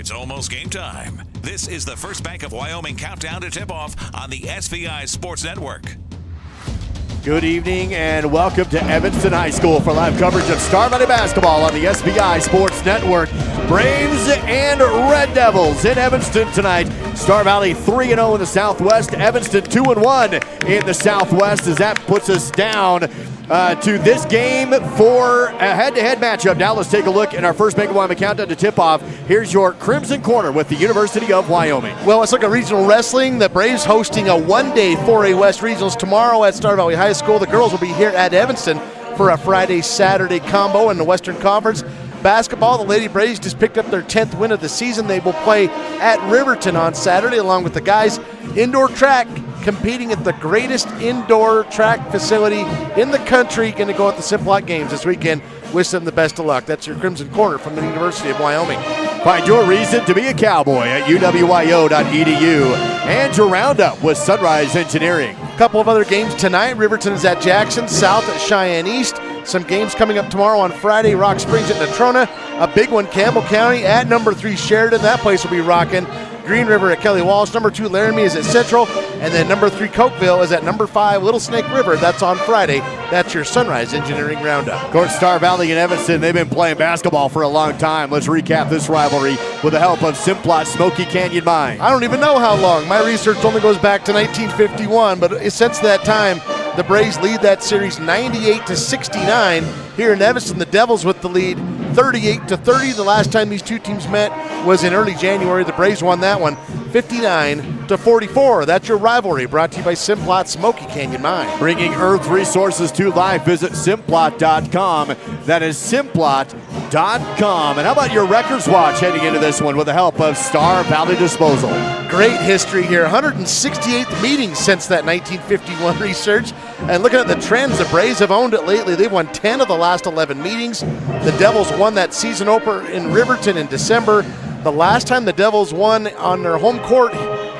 It's almost game time. This is the First Bank of Wyoming countdown to tip-off on the SVI Sports Network. Good evening and welcome to Evanston High School for live coverage of Star Valley basketball on the SVI Sports Network. Braves and Red Devils in Evanston tonight. Star Valley 3-0 in the Southwest. Evanston 2-1 in the Southwest, as that puts us down to this game for a head-to-head matchup. Now let's take a look at our First Bank of Wyoming countdown to tip-off. Here's your Crimson Corner with the University of Wyoming. Well, let's look at regional wrestling. The Braves hosting a one-day 4A West Regionals tomorrow at Star Valley High School. The girls will be here at Evanston for a Friday-Saturday combo in the Western Conference. Basketball, the Lady Braves just picked up their 10th win of the season. They will play at Riverton on Saturday along with the guys. Indoor track, competing at the greatest indoor track facility in the country. Going to go at the Simplot Games this weekend. Wish them the best of luck. That's your Crimson Corner from the University of Wyoming. Find your reason to be a cowboy at uwyo.edu and your roundup with Sunrise Engineering. A couple of other games tonight. Riverton is at Jackson, South at Cheyenne East. Some games coming up tomorrow on Friday. Rock Springs at Natrona. A big one, Campbell County at number 3 Sheridan. That place will be rocking. Green River at Kelly Walsh. Number 2 Laramie is at Central. And then number 3 Cokeville is at number 5 Little Snake River. That's on Friday. That's your Sunrise Engineering Roundup. Of course, Star Valley and Evanston, they've been playing basketball for a long time. Let's recap this rivalry with the help of Simplot Smoky Canyon Mine. I don't even know how long. My research only goes back to 1951, but since that time, the Braves lead that series 98-69. Here in Evanston, the Devils with the lead 38-30. The last time these two teams met was in early January. The Braves won that one 59-44. That's your rivalry, brought to you by Simplot Smoky Canyon Mine. Bringing Earth resources to life, visit Simplot.com. That is Simplot.com. And how about your records watch heading into this one with the help of Star Valley Disposal? Great history here. 168th meetings since that 1951 research. And looking at the trends, the Braves have owned it lately. They've won 10 of the last 11 meetings. The Devils won that season opener in Riverton in December. The last time the Devils won on their home court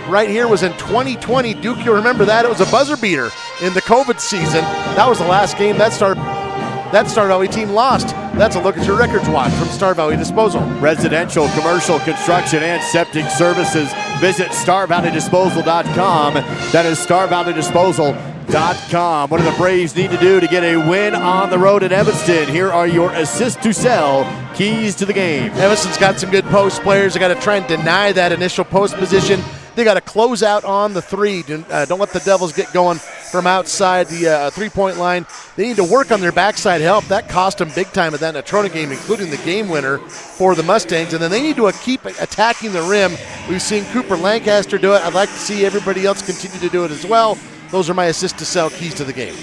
right here was in 2020. Duke, you'll remember that. It was a buzzer beater in the COVID season. That was the last game that Star Valley team lost. That's a look at your records watch from Star Valley Disposal. Residential, commercial, construction, and septic services. Visit StarValleyDisposal.com. That is StarValleyDisposal.com. What do the Braves need to do to get a win on the road in Evanston? Here are your assist to sell keys to the game. Evanston's got some good post players. They got to try and deny that initial post position. They got to close out on the three. Don't let the Devils get going from outside the three-point line. They need to work on their backside help. That cost them big time at that Natrona game, including the game winner for the Mustangs. And then they need to keep attacking the rim. We've seen Cooper Lancaster do it. I'd like to see everybody else continue to do it as well. Those are my assist to sell keys to the game.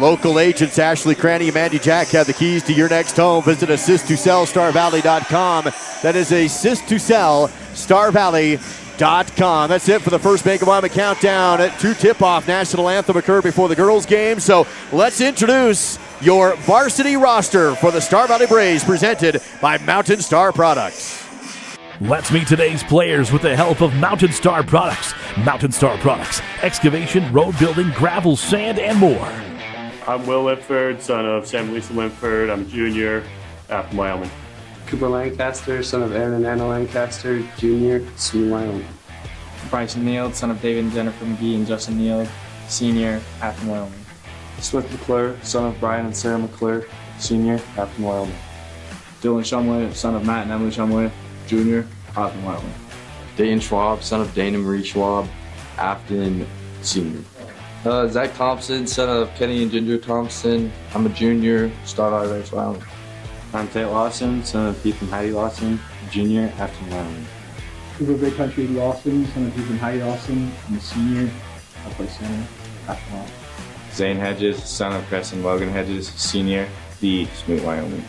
Local agents Ashley Cranny and Mandy Jack have the keys to your next home. Visit assisttosellstarvalley.com. That is assisttosellstarvalley.com. That's it for the First Bank of Wyoming countdown to tip-off. National anthem occurred before the girls' game. So let's introduce your varsity roster for the Star Valley Braves, presented by Mountain Star Products. Let's meet today's players with the help of Mountain Star Products. Mountain Star Products, excavation, road building, gravel, sand, and more. I'm Will Whitford, son of Sam and Lisa Whitford. I'm a junior from Wyoming. Cooper Lancaster, son of Aaron and Anna Lancaster, junior, SMU, Wyoming. Bryson Neal, son of David and Jennifer McGee and Justin Neal, senior, Afton, Wyoming. Swift McClure, son of Brian and Sarah McClure, senior, Afton, Wyoming. Dylan Shumway, son of Matt and Emily Shumway, junior, Afton, Wyoming. Dayton Schwab, son of Dana Marie Schwab, Afton, senior. Zach Thompson, son of Kenny and Ginger Thompson. I'm a junior, Star Valley Ranch, Wyoming. I'm Tate Lawson, son of Heath and Heidi Lawson, junior, Afton, Wyoming. Cooper Big Country Lawson, son of Heath and Heidi Lawson. I'm a senior. I play center, Afton, Wyoming. Zane Hedges, son of Chris and Logan Hedges, senior, the Smoot, Wyoming.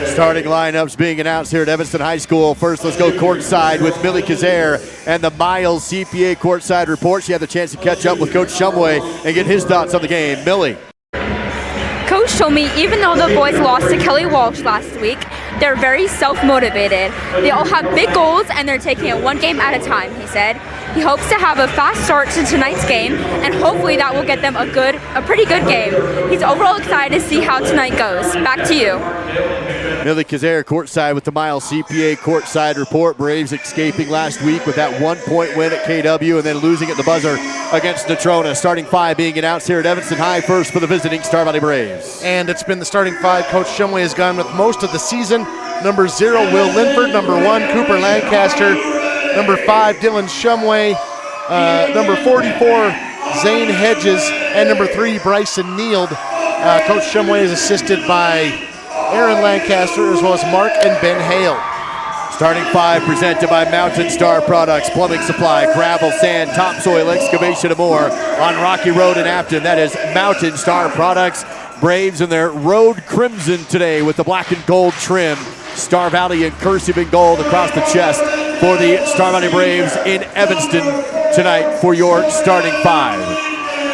Starting lineups being announced here at Evanston High School. First, let's go courtside with Millie Kazare and the Miles CPA courtside report. She had the chance to catch up with Coach Shumway and get his thoughts on the game. Millie. Coach told me even though the boys lost to Kelly Walsh last week, they're very self-motivated. They all have big goals and they're taking it one game at a time, he said. He hopes to have a fast start to tonight's game and hopefully that will get them a pretty good game. He's overall excited to see how tonight goes. Back to you. Millie Kazare courtside with the Miles CPA courtside report. Braves escaping last week with that 1-point win at KW and then losing at the buzzer against Natrona. Starting five being announced here at Evanston High. First for the visiting Star Valley Braves. And it's been the starting five. Coach Shumway has gone with most of the season. Number 0, Will Linford. Number 1, Cooper Lancaster. Number 5, Dylan Shumway. Number 44, Zane Hedges. And number 3, Bryson Neild. Coach Shumway is assisted by Aaron Lancaster as well as Mark and Ben Hale. Starting five presented by Mountain Star Products, plumbing supply, gravel, sand, topsoil, excavation, and more on Rocky Road in Afton. That is Mountain Star Products. Braves in their road crimson today with the black and gold trim. Star Valley in cursive and gold across the chest for the Star Valley Braves in Evanston tonight for your starting five.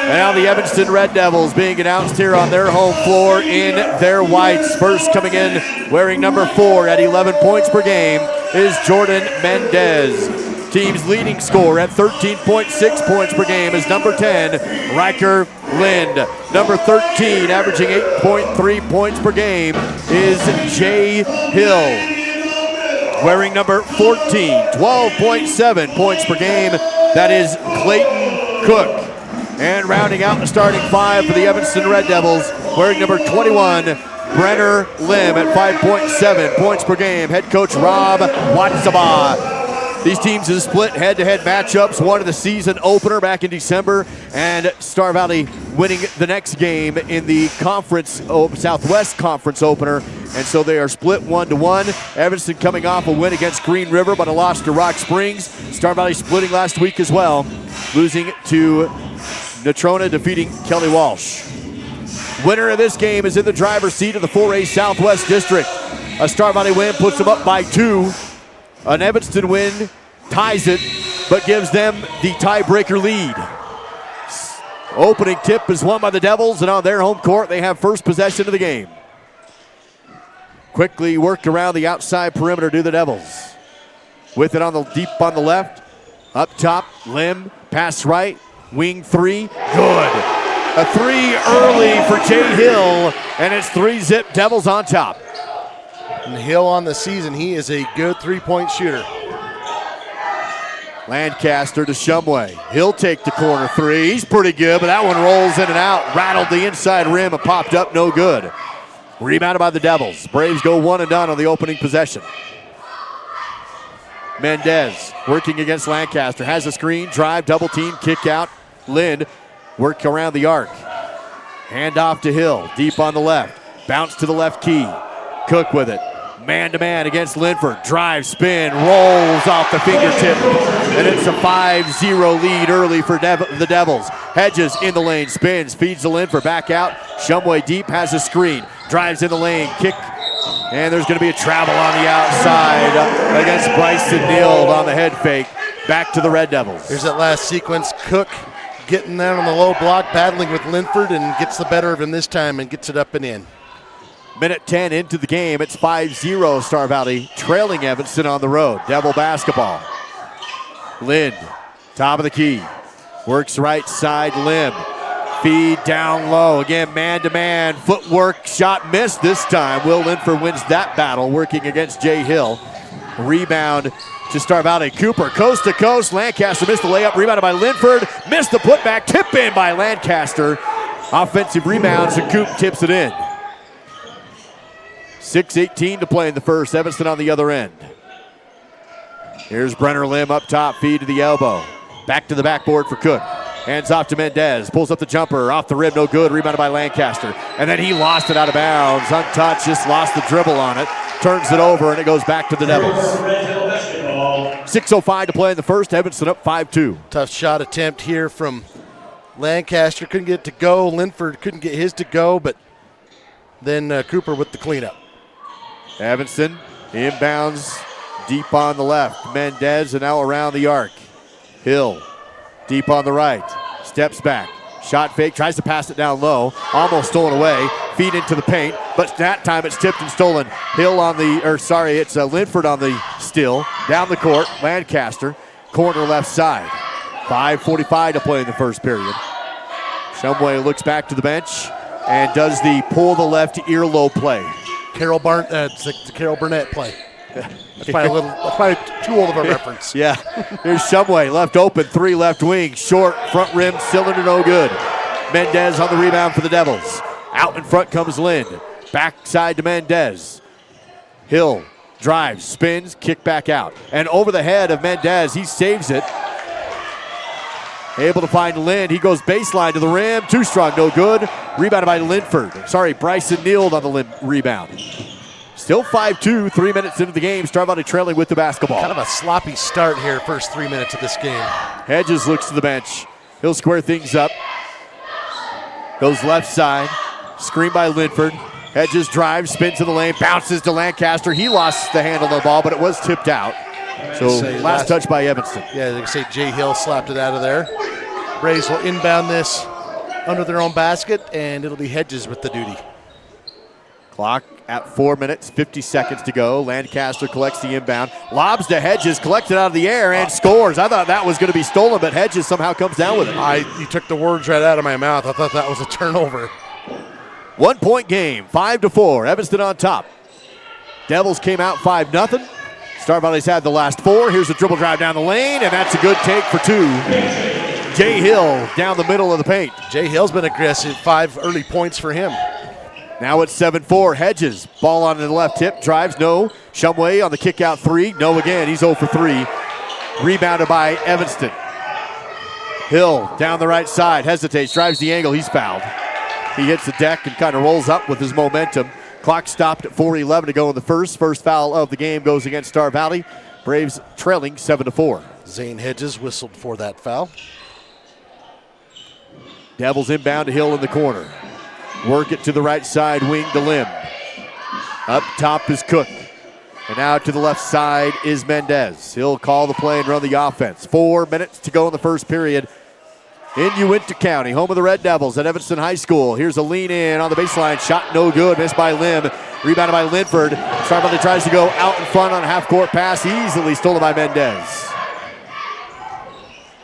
And now the Evanston Red Devils being announced here on their home floor in their whites. First coming in wearing number 4 at 11 points per game is Jordan Mendez. Team's leading scorer at 13.6 points per game is number 10, Riker Lind. Number 13, averaging 8.3 points per game, is Jay Hill. Wearing number 14, 12.7 points per game, that is Clayton Cook. And rounding out the starting five for the Evanston Red Devils, wearing number 21, Brenner Lim at 5.7 points per game, head coach Rob Watsaba. These teams have split head-to-head matchups, one in the season opener back in December, and Star Valley winning the next game in the Southwest Conference opener, and so they are split 1-1. Evanston coming off a win against Green River, but a loss to Rock Springs. Star Valley splitting last week as well, losing to Natrona, defeating Kelly Walsh. Winner of this game is in the driver's seat of the 4A Southwest District. A Star Valley win puts them up by 2. An Evanston win ties it, but gives them the tiebreaker lead. Opening tip is won by the Devils, and on their home court, they have first possession of the game. Quickly worked around the outside perimeter do the Devils. With it on the deep on the left. Up top, Lim, pass right, wing 3, good. A 3 early for Jay Hill, and it's 3-zip Devils on top. And Hill on the season, he is a good three-point shooter. Lancaster to Shumway. He'll take the corner 3. He's pretty good, but that one rolls in and out. Rattled the inside rim and popped up, no good. Rebounded by the Devils. Braves go one and done on the opening possession. Mendez working against Lancaster. Has a screen, drive, double team, kick out. Lind work around the arc. Hand off to Hill, deep on the left. Bounce to the left key. Cook with it. Man-to-man against Linford. Drive, spin, rolls off the fingertip. And it's a 5-0 lead early for the Devils. Hedges in the lane, spins, feeds to Linford. Back out. Shumway deep, has a screen. Drives in the lane, kick. And there's going to be a travel on the outside against Bryson Neild on the head fake. Back to the Red Devils. Here's that last sequence. Cook getting down on the low block, battling with Linford, and gets the better of him this time and gets it up and in. Minute 10 into the game. It's 5-0 Star Valley, trailing Evanston on the road. Devil basketball. Lind, top of the key. Works right side, Lim. Feed down low. Again, man-to-man. Footwork, shot missed this time. Will Linford wins that battle, working against Jay Hill. Rebound to Star Valley. Cooper, coast to coast. Lancaster missed the layup. Rebounded by Linford. Missed the putback. Tip in by Lancaster. Offensive rebounds, and Coop tips it in. 6:18 to play in the first. Evanston on the other end. Here's Brenner Lim up top, feed to the elbow. Back to the backboard for Cook. Hands off to Mendez. Pulls up the jumper. Off the rim, no good. Rebounded by Lancaster. And then he lost it out of bounds. Untouched, just lost the dribble on it. Turns it over, and it goes back to the Devils. 6:05 to play in the first. Evanston up 5-2. Tough shot attempt here from Lancaster. Couldn't get it to go. Linford couldn't get his to go, but then Cooper with the cleanup. Evanston inbounds deep on the left. Mendez and now around the arc. Hill deep on the right. Steps back. Shot fake. Tries to pass it down low. Almost stolen away. Feed into the paint. But that time it's tipped and stolen. Hill on the, it's Linford on the steal. Down the court. Lancaster. Corner left side. 5:45 to play in the first period. Shumway looks back to the bench and does the pull the left earlobe play. Carol it's the Carol Burnett play. That's probably too old of a reference. Yeah. Here's Shumway, left open, 3 left wing, short, front rim, cylinder, no good. Mendez on the rebound for the Devils. Out in front comes Lind. Backside to Mendez. Hill drives, spins, kick back out. And over the head of Mendez, he saves it. Able to find Lind. He goes baseline to the rim. Too strong, no good. Rebounded by Bryson Neild on the rebound. Still 5-2, 3 minutes into the game. Star Valley trailing with the basketball. Kind of a sloppy start here, first 3 minutes of this game. Hedges looks to the bench. He'll square things up. Goes left side. Screen by Linford. Hedges drives, spins to the lane, bounces to Lancaster. He lost the handle of the ball, but it was tipped out. So last touch by Evanston. Yeah, they say Jay Hill slapped it out of there. Braves will inbound this under their own basket, and it'll be Hedges with the duty. Clock at 4 minutes, 50 seconds to go. Lancaster collects the inbound. Lobs to Hedges, collects it out of the air, and scores. I thought that was going to be stolen, but Hedges somehow comes down with it. You took the words right out of my mouth. I thought that was a turnover. 1 point game, 5-4. Evanston on top. Devils came out 5-0. Star Valley's had the last 4. Here's a dribble drive down the lane, and that's a good take for 2. Jay Hill down the middle of the paint. Jay Hill's been aggressive. 5 early points for him. Now it's 7-4. Hedges, ball on the left tip, drives, no. Shumway on the kick out 3, no again. He's 0 for 3. Rebounded by Evanston. Hill down the right side, hesitates, drives the angle, he's fouled. He hits the deck and kind of rolls up with his momentum. Clock stopped at 4:11 to go in the first. First foul of the game goes against Star Valley. Braves trailing 7-4. Zane Hedges whistled for that foul. Devils inbound to Hill in the corner. Work it to the right side wing to Lim. Up top is Cook. And now to the left side is Mendez. He'll call the play and run the offense. 4 minutes to go in the first period. In Uintah County, home of the Red Devils at Evanston High School. Here's a lean in on the baseline. Shot no good. Missed by Lim. Rebounded by Linford. Star Valley tries to go out in front on a half-court pass. Easily stolen by Mendez.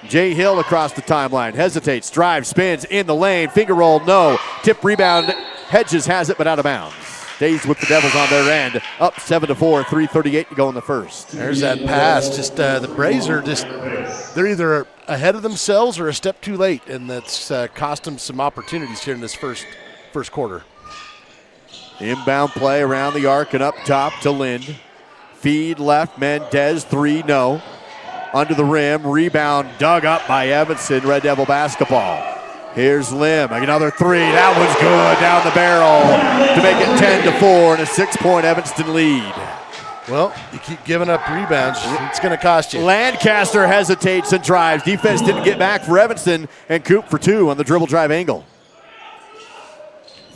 Jay Hill across the timeline. Hesitates. Drives. Spins in the lane. Finger roll. No. Tip rebound. Hedges has it, but out of bounds. Stays with the Devils on their end. Up 7-4. 3:38 to go in the first. There's that pass. Just the Braves are they're either ahead of themselves or a step too late, and that's cost them some opportunities here in this first quarter. Inbound play around the arc and up top to Lind. Feed left, Mendez, 3, no. Under the rim, rebound dug up by Evanston, Red Devil basketball. Here's Lim, another 3, that one's good, down the barrel to make it 10-4 and a 6-point Evanston lead. Well, you keep giving up rebounds, it's going to cost you. Lancaster hesitates and drives. Defense didn't get back for Evanston, and Coop for 2 on the dribble drive angle.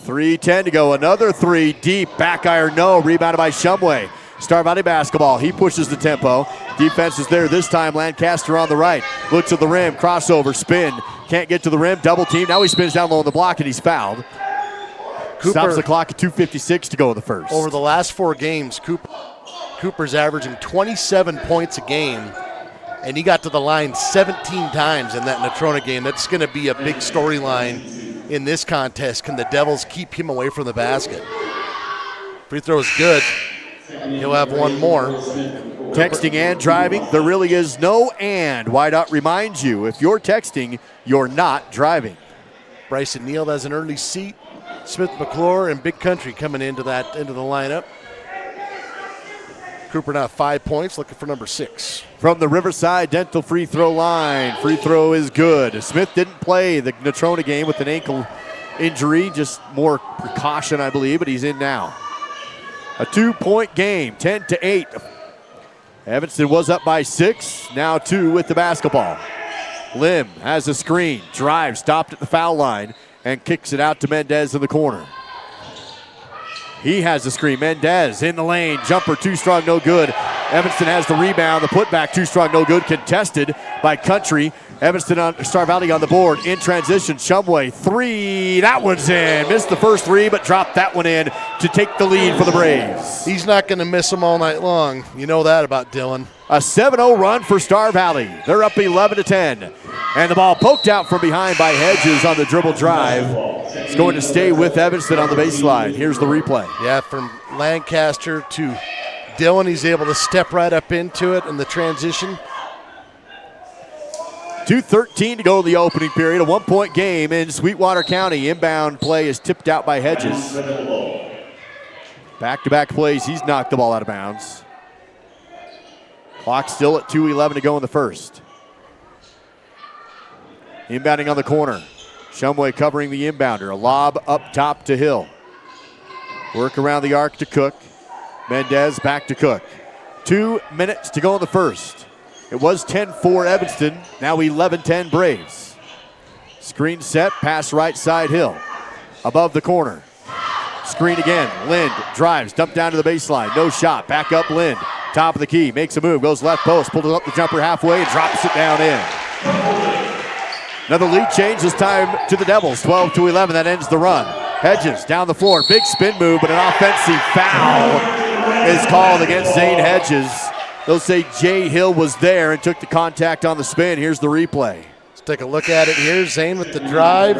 3:10 to go. Another 3 deep. Back iron, no. Rebounded by Shumway. Star Valley basketball. He pushes the tempo. Defense is there this time. Lancaster on the right. Looks at the rim. Crossover. Spin. Can't get to the rim. Double team. Now he spins down low on the block, and he's fouled. Stops the clock at 2:56 to go in the first. Over the last 4 games, Cooper's averaging 27 points a game, and he got to the line 17 times in that Natrona game. That's going to be a big storyline in this contest. Can the Devils keep him away from the basket? Free throw is good. He'll have one more. Texting and driving, there really is no and. Wideout reminds you, if you're texting, you're not driving. Bryson Neild has an early seat. Smith McClure and Big Country coming into the lineup. Cooper now 5 points, looking for number 6. From the Riverside Dental free throw line, free throw is good. Smith didn't play the Natrona game with an ankle injury, just more precaution, I believe, but he's in now. A 2-point game, 10-8. Evanston was up by 6, now 2 with the basketball. Lim has a screen, drives, stopped at the foul line, and kicks it out to Mendez in the corner. He has the screen. Mendez in the lane. Jumper too strong, no good. Evanston has the rebound. The putback too strong, no good. Contested by Country. Evanston on Star Valley on the board. In transition, Shumway. 3. That one's in. Missed the first 3, but dropped that one in to take the lead for the Braves. He's not going to miss them all night long. You know that about Dylan. A 7-0 run for Star Valley. They're up 11-10. And the ball poked out from behind by Hedges on the dribble drive. It's going to stay with Evanston on the baseline. Here's the replay. Yeah, from Lancaster to Dillon. He's able to step right up into it in the transition. 2:13 to go in the opening period. A 1-point game in Sweetwater County. Inbound play is tipped out by Hedges. Back-to-back plays, he's knocked the ball out of bounds. Clock still at 2:11 to go in the first. Inbounding on the corner. Shumway covering the inbounder. A lob up top to Hill. Work around the arc to Cook. Mendez back to Cook. 2 minutes to go in the first. It was 10-4 Evanston, now 11-10 Braves. Screen set, pass right side Hill. Above the corner. Screen again, Lind drives, dumped down to the baseline. No shot, back up Lind. Top of the key, makes a move, goes left post, pulls up the jumper halfway and drops it down in. Another lead change, this time to the Devils, 12-11, that ends the run. Hedges down the floor, big spin move, but an offensive foul is called against Zane Hedges. They'll say Jay Hill was there and took the contact on the spin. Here's the replay. Let's take a look at it here. Zane with the drive.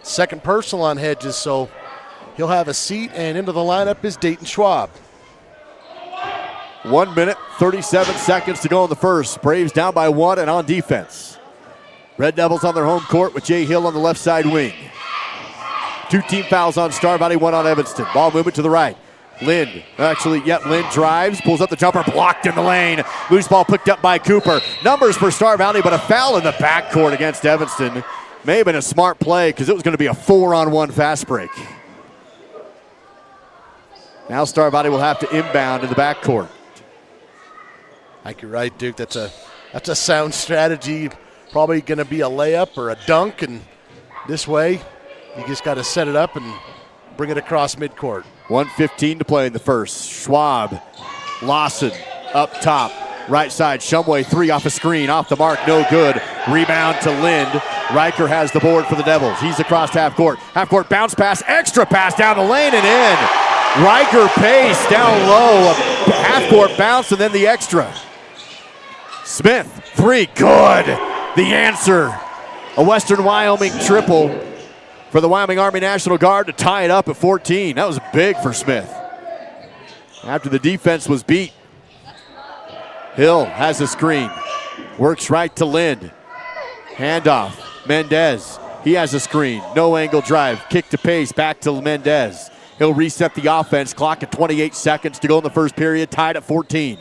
Second personal on Hedges, so he'll have a seat, and into the lineup is Dayton Schwab. 1 minute, 37 seconds to go in the first. Braves down by 1 and on defense. Red Devils on their home court with Jay Hill on the left side wing. 2 team fouls on Star Valley, 1 on Evanston. Ball movement to the right. Lind drives, pulls up the jumper, blocked in the lane. Loose ball picked up by Cooper. Numbers for Star Valley, but a foul in the backcourt against Evanston. May have been a smart play because it was going to be a 4-on-1 fast break. Now Star Valley will have to inbound in the backcourt. I think you're right, Duke. That's a sound strategy. Probably going to be a layup or a dunk, and this way you just got to set it up and bring it across midcourt. 1:15 to play in the first. Schwab, Lawson up top, right side. Shumway 3 off a screen, off the mark, no good. Rebound to Lind. Riker has the board for the Devils. He's across half court. Half court bounce pass, extra pass down the lane and in. Riker pace down low, a half court bounce and then the extra. Smith, 3, good. The answer, a Western Wyoming triple for the Wyoming Army National Guard to tie it up at 14. That was big for Smith. After the defense was beat, Hill has a screen. Works right to Lind. Handoff, Mendez. He has a screen. No angle drive. Kick to pace, back to Mendez. He'll reset the offense. Clock at 28 seconds to go in the first period. Tied at 14.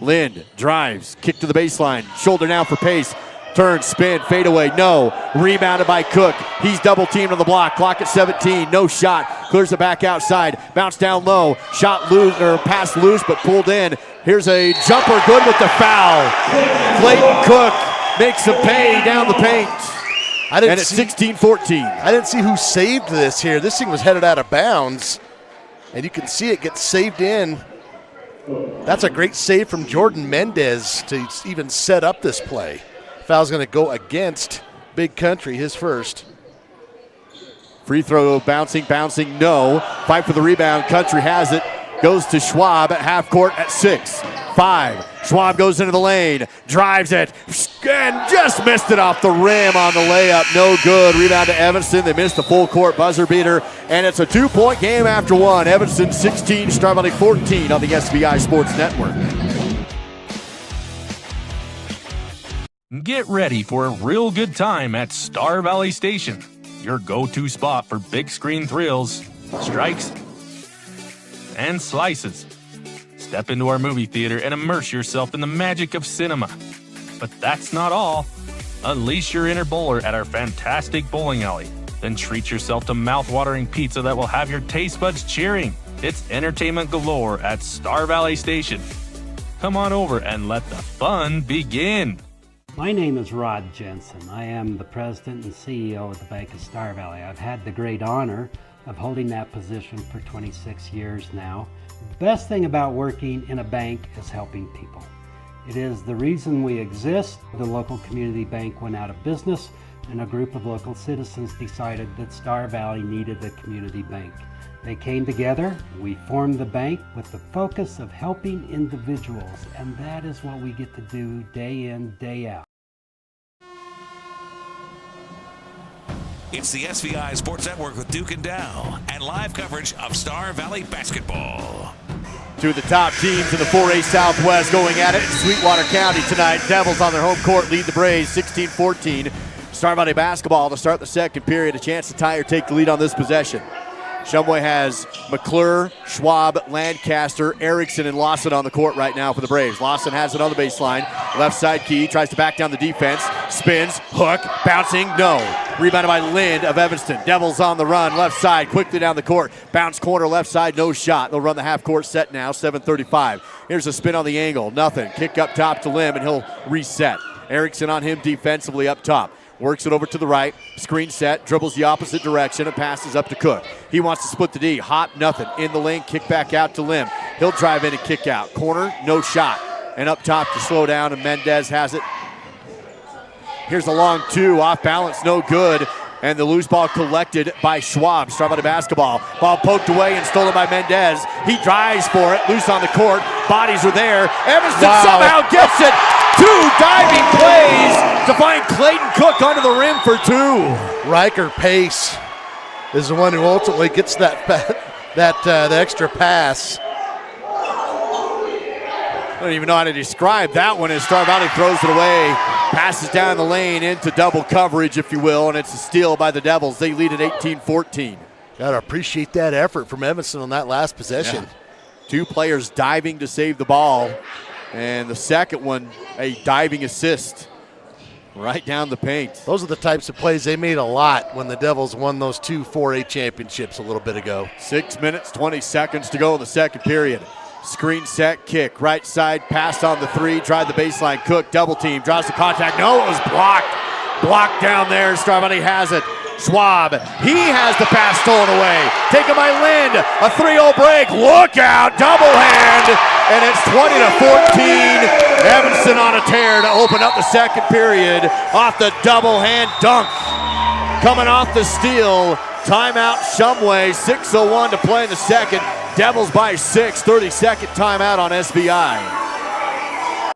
Lind drives. Kick to the baseline. Shoulder now for pace. Turn, spin, fade away, no. Rebounded by Cook. He's double teamed on the block. Clock at 17, no shot. Clears it back outside. Bounce down low. Shot loose, or pass loose, but pulled in. Here's a jumper, good with the foul. Clayton Cook makes him pay down the paint. And it's 16-14. I didn't see who saved this here. This thing was headed out of bounds, and you can see it get saved in. That's a great save from Jordan Mendez to even set up this play. Foul's going to go against Big Country, his first. Free throw, bouncing, no. Fight for the rebound, Country has it. Goes to Schwab at half court at 6-5. Schwab goes into the lane, drives it, and just missed it off the rim on the layup. No good. Rebound to Evanston. They missed the full court buzzer beater, and it's a 2-point game after 1. Evanston 16, Star Valley 14 on the SBI Sports Network. Get ready for a real good time at Star Valley Station, your go-to spot for big screen thrills, strikes, and slices. Step into our movie theater and immerse yourself in the magic of cinema. But that's not all. Unleash your inner bowler at our fantastic bowling alley. Then treat yourself to mouth-watering pizza that will have your taste buds cheering. It's entertainment galore at Star Valley Station. Come on over and let the fun begin. My name is Rod Jensen. I am the president and CEO of the Bank of Star Valley. I've had the great honor of holding that position for 26 years now. The best thing about working in a bank is helping people. It is the reason we exist. The local community bank went out of business, and a group of local citizens decided that Star Valley needed a community bank. They came together, we formed the bank with the focus of helping individuals, and that is what we get to do day in, day out. It's the SVI Sports Network with Duke and Dow and live coverage of Star Valley basketball. Two of the top teams in the 4A Southwest going at it in Sweetwater County tonight. Devils on their home court lead the Braves 16-14. Star Valley basketball to start the second period. A chance to tie or take the lead on this possession. Shumway has McClure, Schwab, Lancaster, Erickson, and Lawson on the court right now for the Braves. Lawson has it on the baseline. Left side key, tries to back down the defense. Spins, hook, bouncing, no. Rebounded by Lind of Evanston. Devils on the run, left side, quickly down the court. Bounce corner, left side, no shot. They'll run the half-court set now, 7:35. Here's a spin on the angle, nothing. Kick up top to Lim, and he'll reset. Erickson on him defensively up top. Works it over to the right, screen set, dribbles the opposite direction, and passes up to Cook. He wants to split the D, hot, nothing. In the lane, kick back out to Lim. He'll drive in and kick out. Corner, no shot. And up top to slow down, and Mendez has it. Here's a long two, off balance, no good. And the loose ball collected by Schwab. Star Valley basketball. Ball poked away and stolen by Mendez. He drives for it, loose on the court. Bodies are there. Evanston somehow gets it. Two diving plays to find Clayton Cook under the rim for two. Riker Pace is the one who ultimately gets the extra pass. I don't even know how to describe that one as Star Valley throws it away. Passes down the lane into double coverage, if you will, and it's a steal by the Devils. They lead at 18-14. Gotta appreciate that effort from Evanston on that last possession. Yeah. Two players diving to save the ball, and the second one, a diving assist right down the paint. Those are the types of plays they made a lot when the Devils won those two 4A championships a little bit ago. 6 minutes, 20 seconds to go in the second period. Screen set, kick, right side, pass on the three, tried the baseline, Cook, double team, draws the contact, no, it was blocked. Blocked down there, Star Valley has it. Schwab, he has the pass stolen away. Taken by Lind, a 3-0 break, look out, double hand, and it's 20-14. Evanston on a tear to open up the second period off the double hand dunk. Coming off the steal, timeout Shumway, 6:01 to play in the second. Devils by 6, 30-second timeout on SVI.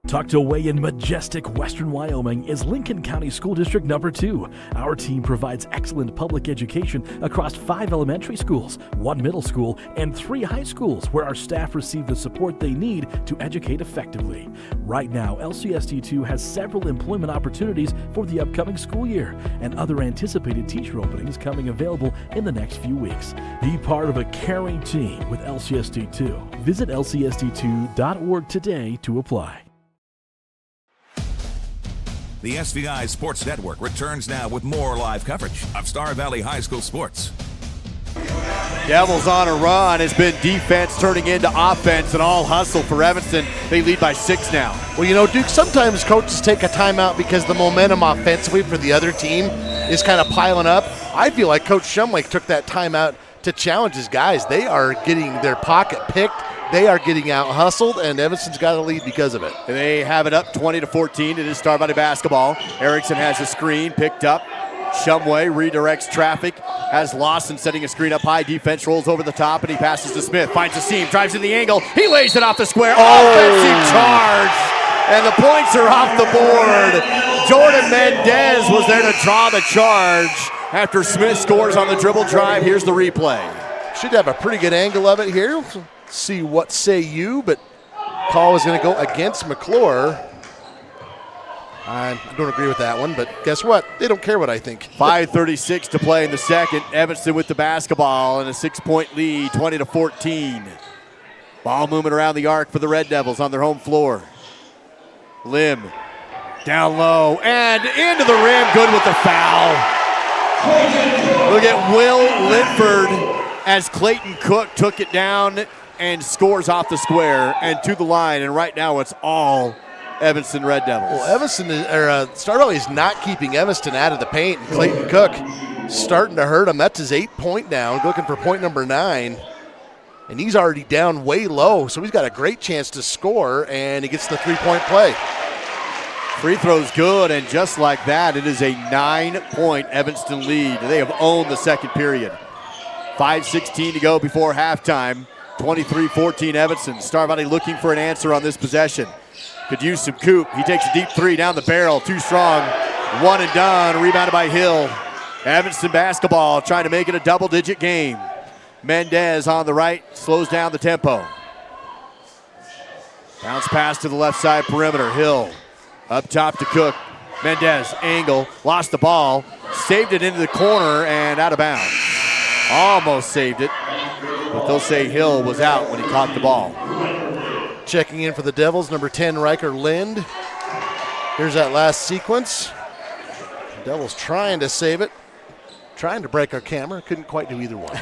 Tucked away in majestic western Wyoming is Lincoln County School District Number 2. Our team provides excellent public education across 5 elementary schools, 1 middle school, and 3 high schools where our staff receive the support they need to educate effectively. Right now, LCSD2 has several employment opportunities for the upcoming school year and other anticipated teacher openings coming available in the next few weeks. Be part of a caring team with LCSD2. Visit lcsd2.org today to apply. The SVI Sports Network returns now with more live coverage of Star Valley High School sports. Devils on a run. Has been defense turning into offense and all hustle for Evanston. They lead by 6 now. Well, you know, Duke, sometimes coaches take a timeout because the momentum offensively for the other team is kind of piling up. I feel like Coach Shumway took that timeout to challenge his guys. They are getting their pocket picked. They are getting out hustled, and Evanston's got a lead because of it. They have it up 20-14. It is Star Valley basketball. Erickson has a screen picked up. Shumway redirects traffic. Has Lawson setting a screen up high. Defense rolls over the top, and he passes to Smith. Finds a seam, drives in the angle. He lays it off the square. Offensive charge, and the points are off the board. Jordan Mendez was there to draw the charge after Smith scores on the dribble drive. Here's the replay. Should have a pretty good angle of it here. See what say you, but call is going to go against McClure. I don't agree with that one, but guess what? They don't care what I think. 5:36 to play in the second. Evanston with the basketball and a 6-point lead, 20-14. Ball moving around the arc for the Red Devils on their home floor. Lim down low and into the rim. Good with the foul. Look at Will Linford as Clayton Cook took it down and scores off the square and to the line. And right now it's all Evanston Red Devils. Well, Star Valley is not keeping Evanston out of the paint. And Clayton Cook starting to hurt him. That's his 8-point down, looking for point number 9. And he's already down way low, so he's got a great chance to score, and he gets the 3-point play. Free throw's good, and just like that, it is a 9-point Evanston lead. They have owned the second period. 5:16 to go before halftime. 23-14 Evanston. Star Valley looking for an answer on this possession. Could use some Coop. He takes a deep three down the barrel. Too strong. One and done. Rebounded by Hill. Evanston basketball trying to make it a double-digit game. Mendez on the right slows down the tempo. Bounce pass to the left side perimeter. Hill up top to Cook. Mendez, angle, lost the ball, saved it into the corner and out of bounds. Almost saved it, but they'll say Hill was out when he caught the ball. Checking in for the Devils, number 10, Riker Lind. Here's that last sequence. Devils trying to save it, trying to break our camera. Couldn't quite do either one.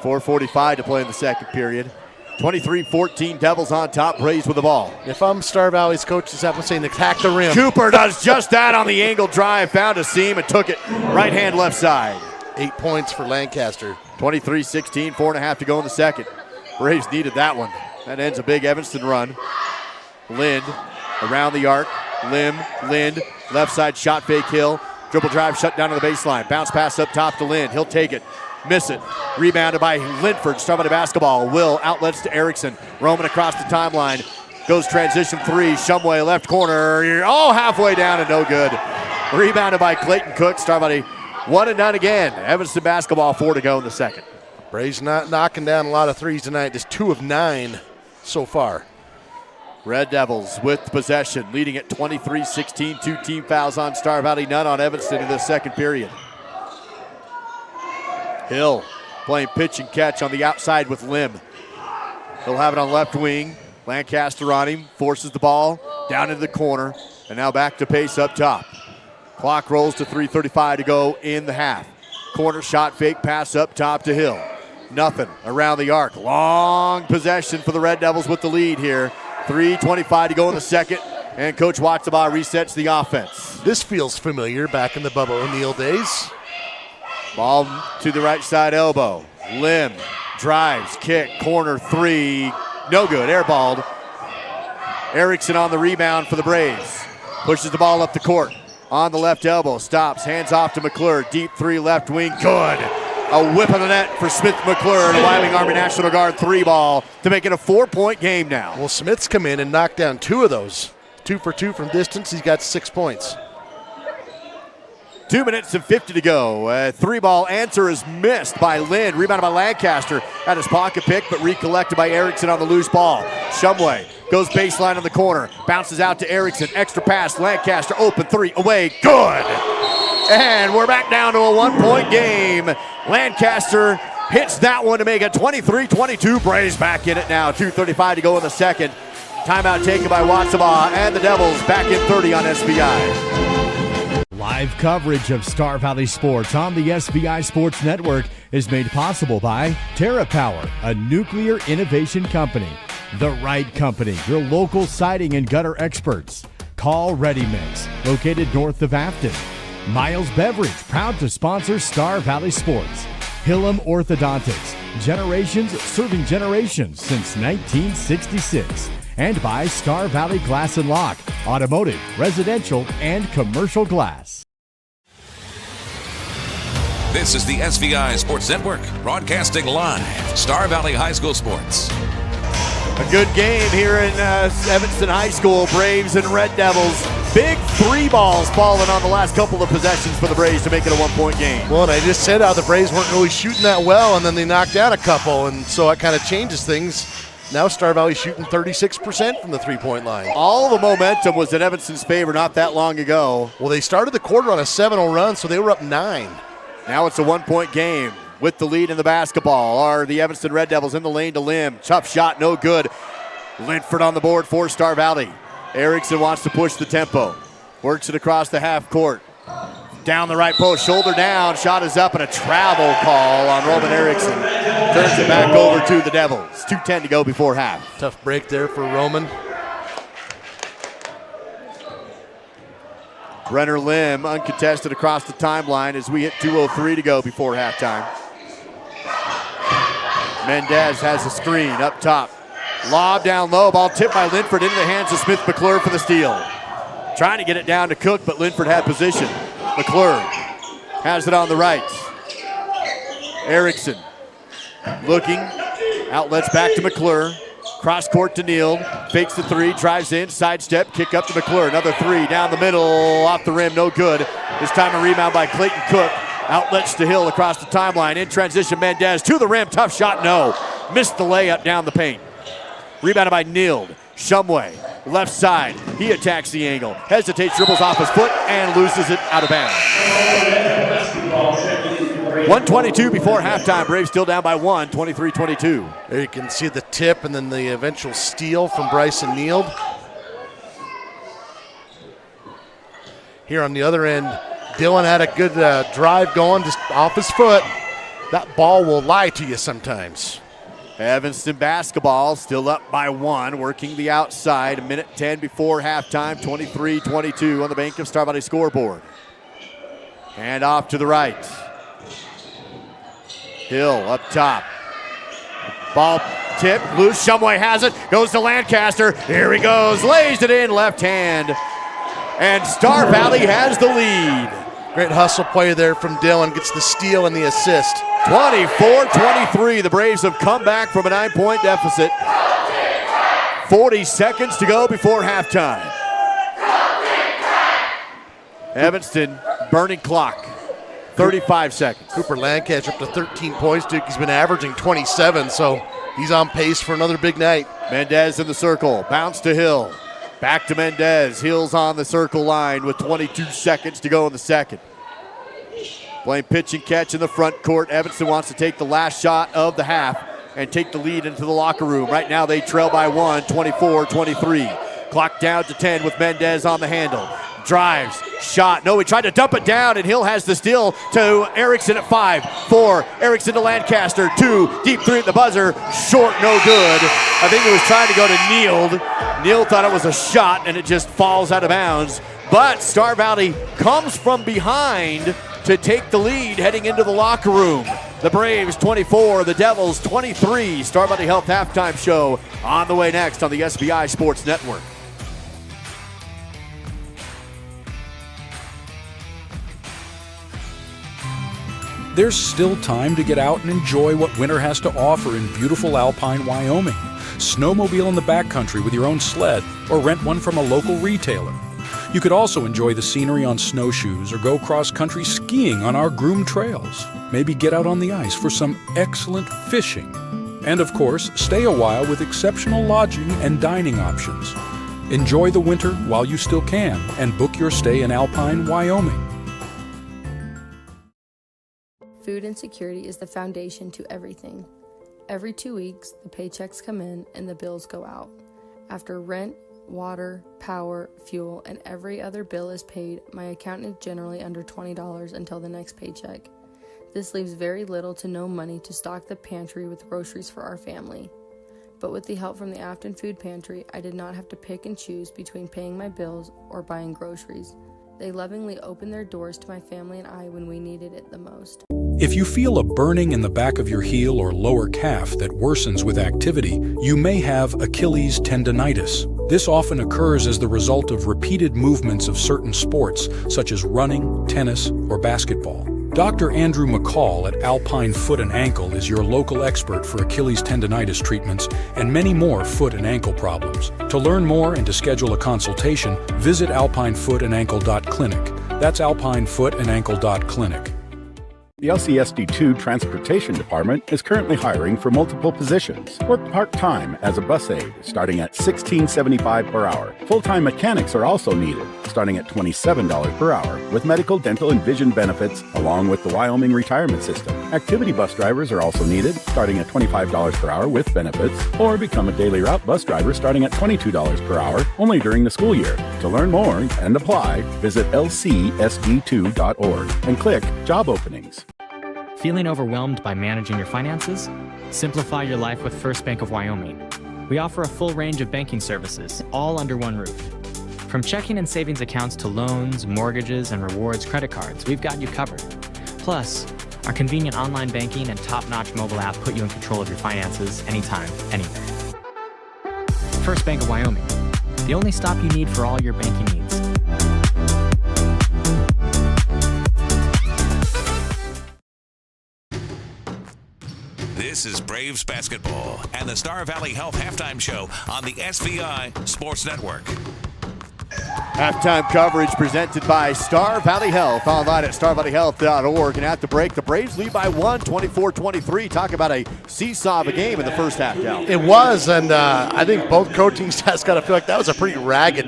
4:45 to play in the second period. 23-14, Devils on top, Braves with the ball. If I'm Star Valley's coach this afternoon saying attack the rim. Cooper does just that on the angle drive, found a seam and took it right hand, left side. 8 points for Lancaster. 23-16, 4.5 to go in the second. Braves needed that one. That ends a big Evanston run. Lind around the arc. Lind, left side shot fake Hill. Dribble drive shut down to the baseline. Bounce pass up top to Lind. He'll take it. Miss it. Rebounded by Linford. Start by the basketball. Will outlets to Erickson. Roman across the timeline. Goes transition three. Shumway left corner. Halfway down and no good. Rebounded by Clayton Cook. Start by the one and done again. Evanston basketball, 4 to go in the second. Braves not knocking down a lot of threes tonight. Just 2 of 9 so far. Red Devils with possession, leading at 23-16. 2 team fouls on Star Valley, none on Evanston in the second period. Hill playing pitch and catch on the outside with Lim. He'll have it on left wing. Lancaster on him, forces the ball down into the corner, and now back to pace up top. Clock rolls to 3:35 to go in the half. Corner shot fake pass up top to Hill. Nothing around the arc. Long possession for the Red Devils with the lead here. 3:25 to go in the second, and Coach Watsabaugh resets the offense. This feels familiar back in the Bubba O'Neill days. Ball to the right side elbow. Lim drives, kick, corner three. No good, airballed. Erickson on the rebound for the Braves. Pushes the ball up the court. On the left elbow, stops, hands off to McClure. Deep three, left wing, good. A whip of the net for Smith McClure, and a Wyoming Army National Guard 3-ball to make it a 4-point game now. Well, Smith's come in and knocked down 2 of those. 2 for 2 from distance. He's got 6 points. 2 minutes and 50 to go. 3-ball answer is missed by Lind. Rebounded by Lancaster. Had his pocket pick, but recollected by Erickson on the loose ball. Shumway goes baseline on the corner. Bounces out to Erickson. Extra pass. Lancaster open 3 away. Good. And we're back down to a 1-point game. Lancaster hits that one to make it 23-22. Braves back in it now. 2:35 to go in the second. Timeout taken by Watsabaugh, and the Devils back in 30 on SBI. Live coverage of Star Valley Sports on the SBI Sports Network is made possible by TerraPower, a nuclear innovation company. The Right Company, your local siding and gutter experts. Call Ready Mix, located north of Afton. Miles Beverage, proud to sponsor Star Valley Sports. Hillam Orthodontics, generations serving generations since 1966. And by Star Valley Glass and Lock, automotive, residential, and commercial glass. This is the SVI Sports Network, broadcasting live, Star Valley High School Sports. A good game here in Evanston High School. Braves and Red Devils. Big 3-balls falling on the last couple of possessions for the Braves to make it a 1-point game. Well, and I just said how the Braves weren't really shooting that well, and then they knocked down a couple, and so it kind of changes things. Now Star Valley shooting 36% from the 3-point line. All the momentum was in Evanston's favor not that long ago. Well, they started the quarter on a 7-0 run, so they were up 9. Now it's a 1-point game. With the lead in the basketball are the Evanston Red Devils in the lane to Lim. Tough shot, no good. Linford on the board for Star Valley. Erickson wants to push the tempo. Works it across the half court. Down the right post, shoulder down. Shot is up and a travel call on Roman Erickson. Turns it back over to the Devils. 2:10 to go before half. Tough break there for Roman. Brenner Lim uncontested across the timeline as we hit 2:03 to go before halftime. Mendez has a screen up top. Lob down low, ball tipped by Linford into the hands of Smith McClure for the steal. Trying to get it down to Cook, but Linford had position. McClure has it on the right. Erickson looking, outlets back to McClure. Cross court to Neal, fakes the 3, drives in, sidestep, kick up to McClure. Another 3 down the middle, off the rim, no good. This time a rebound by Clayton Cook. Outlets to Hill across the timeline. In transition, Mendez to the rim. Tough shot, no. Missed the layup down the paint. Rebounded by Nield. Shumway, left side. He attacks the angle. Hesitates, dribbles off his foot, and loses it out of bounds. 1:22 before halftime. Braves still down by 1, 23-22. There you can see the tip and then the eventual steal from Bryson Nield. Here on the other end, Dylan had a good drive going, just off his foot. That ball will lie to you sometimes. Evanston basketball still up by 1, working the outside. 1:10 before halftime, 23-22 on the Bank of Star Valley scoreboard. Hand off to the right. Hill up top. Ball tip, loose. Shumway has it, goes to Lancaster. Here he goes, lays it in, left hand. And Star Valley has the lead. Great hustle play there from Dylan, gets the steal and the assist. 24-23, the Braves have come back from a 9-point deficit. 40 seconds to go before halftime. Evanston, burning clock. 35 seconds. Cooper Lancaster up to 13 points. Duke, he's been averaging 27, so he's on pace for another big night. Mendez in the circle, bounce to Hill. Back to Mendez, Hill's on the circle line with 22 seconds to go in the second. Playing pitch and catch in the front court. Evanston wants to take the last shot of the half and take the lead into the locker room. Right now they trail by 1, 24-23. Clock down to 10 with Mendez on the handle. Drives, shot, no, he tried to dump it down, and Hill has the steal to Erickson at 5, 4, Erickson to Lancaster, 2, deep 3 at the buzzer, short, no good. I think he was trying to go to Nield. Nield thought it was a shot, and it just falls out of bounds. But Star Valley comes from behind to take the lead heading into the locker room. The Braves 24, the Devils 23. Star Valley Health halftime show on the way next on the SBI Sports Network. There's still time to get out and enjoy what winter has to offer in beautiful Alpine, Wyoming. Snowmobile in the backcountry with your own sled, or rent one from a local retailer. You could also enjoy the scenery on snowshoes or go cross-country skiing on our groomed trails. Maybe get out on the ice for some excellent fishing. And of course, stay a while with exceptional lodging and dining options. Enjoy the winter while you still can and book your stay in Alpine, Wyoming. Food insecurity is the foundation to everything. Every 2 weeks, the paychecks come in and the bills go out. After rent, water, power, fuel, and every other bill is paid, my account is generally under $20 until the next paycheck. This leaves very little to no money to stock the pantry with groceries for our family. But with the help from the Afton Food Pantry, I did not have to pick and choose between paying my bills or buying groceries. They lovingly opened their doors to my family and I when we needed it the most. If you feel a burning in the back of your heel or lower calf that worsens with activity, you may have Achilles tendonitis. This often occurs as the result of repeated movements of certain sports, such as running, tennis, or basketball. Dr. Andrew McCall at Alpine Foot and Ankle is your local expert for Achilles tendonitis treatments and many more foot and ankle problems. To learn more and to schedule a consultation, visit alpinefootandAnkle.clinic. That's alpinefootandAnkle.clinic. The LCSD2 Transportation Department is currently hiring for multiple positions. Work part-time as a bus aide, starting at $16.75 per hour. Full-time mechanics are also needed, starting at $27 per hour, with medical, dental, and vision benefits, along with the Wyoming retirement system. Activity bus drivers are also needed, starting at $25 per hour with benefits, or become a daily route bus driver starting at $22 per hour, only during the school year. To learn more and apply, visit lcsd2.org and click Job Openings. Feeling overwhelmed by managing your finances? Simplify your life with First Bank of Wyoming. We offer a full range of banking services, all under one roof. From checking and savings accounts to loans, mortgages, and rewards credit cards, we've got you covered. Plus, our convenient online banking and top-notch mobile app put you in control of your finances anytime, anywhere. First Bank of Wyoming, the only stop you need for all your banking needs. This is Braves basketball and the Star Valley Health halftime show on the SBI Sports Network. Halftime coverage presented by Star Valley Health. Online at starvalleyhealth.org. And at the break, the Braves lead by 1, 24-23. Talk about a seesaw of a game in the first half, Dal. It was, and I think both coaching staffs got to feel like that was a pretty ragged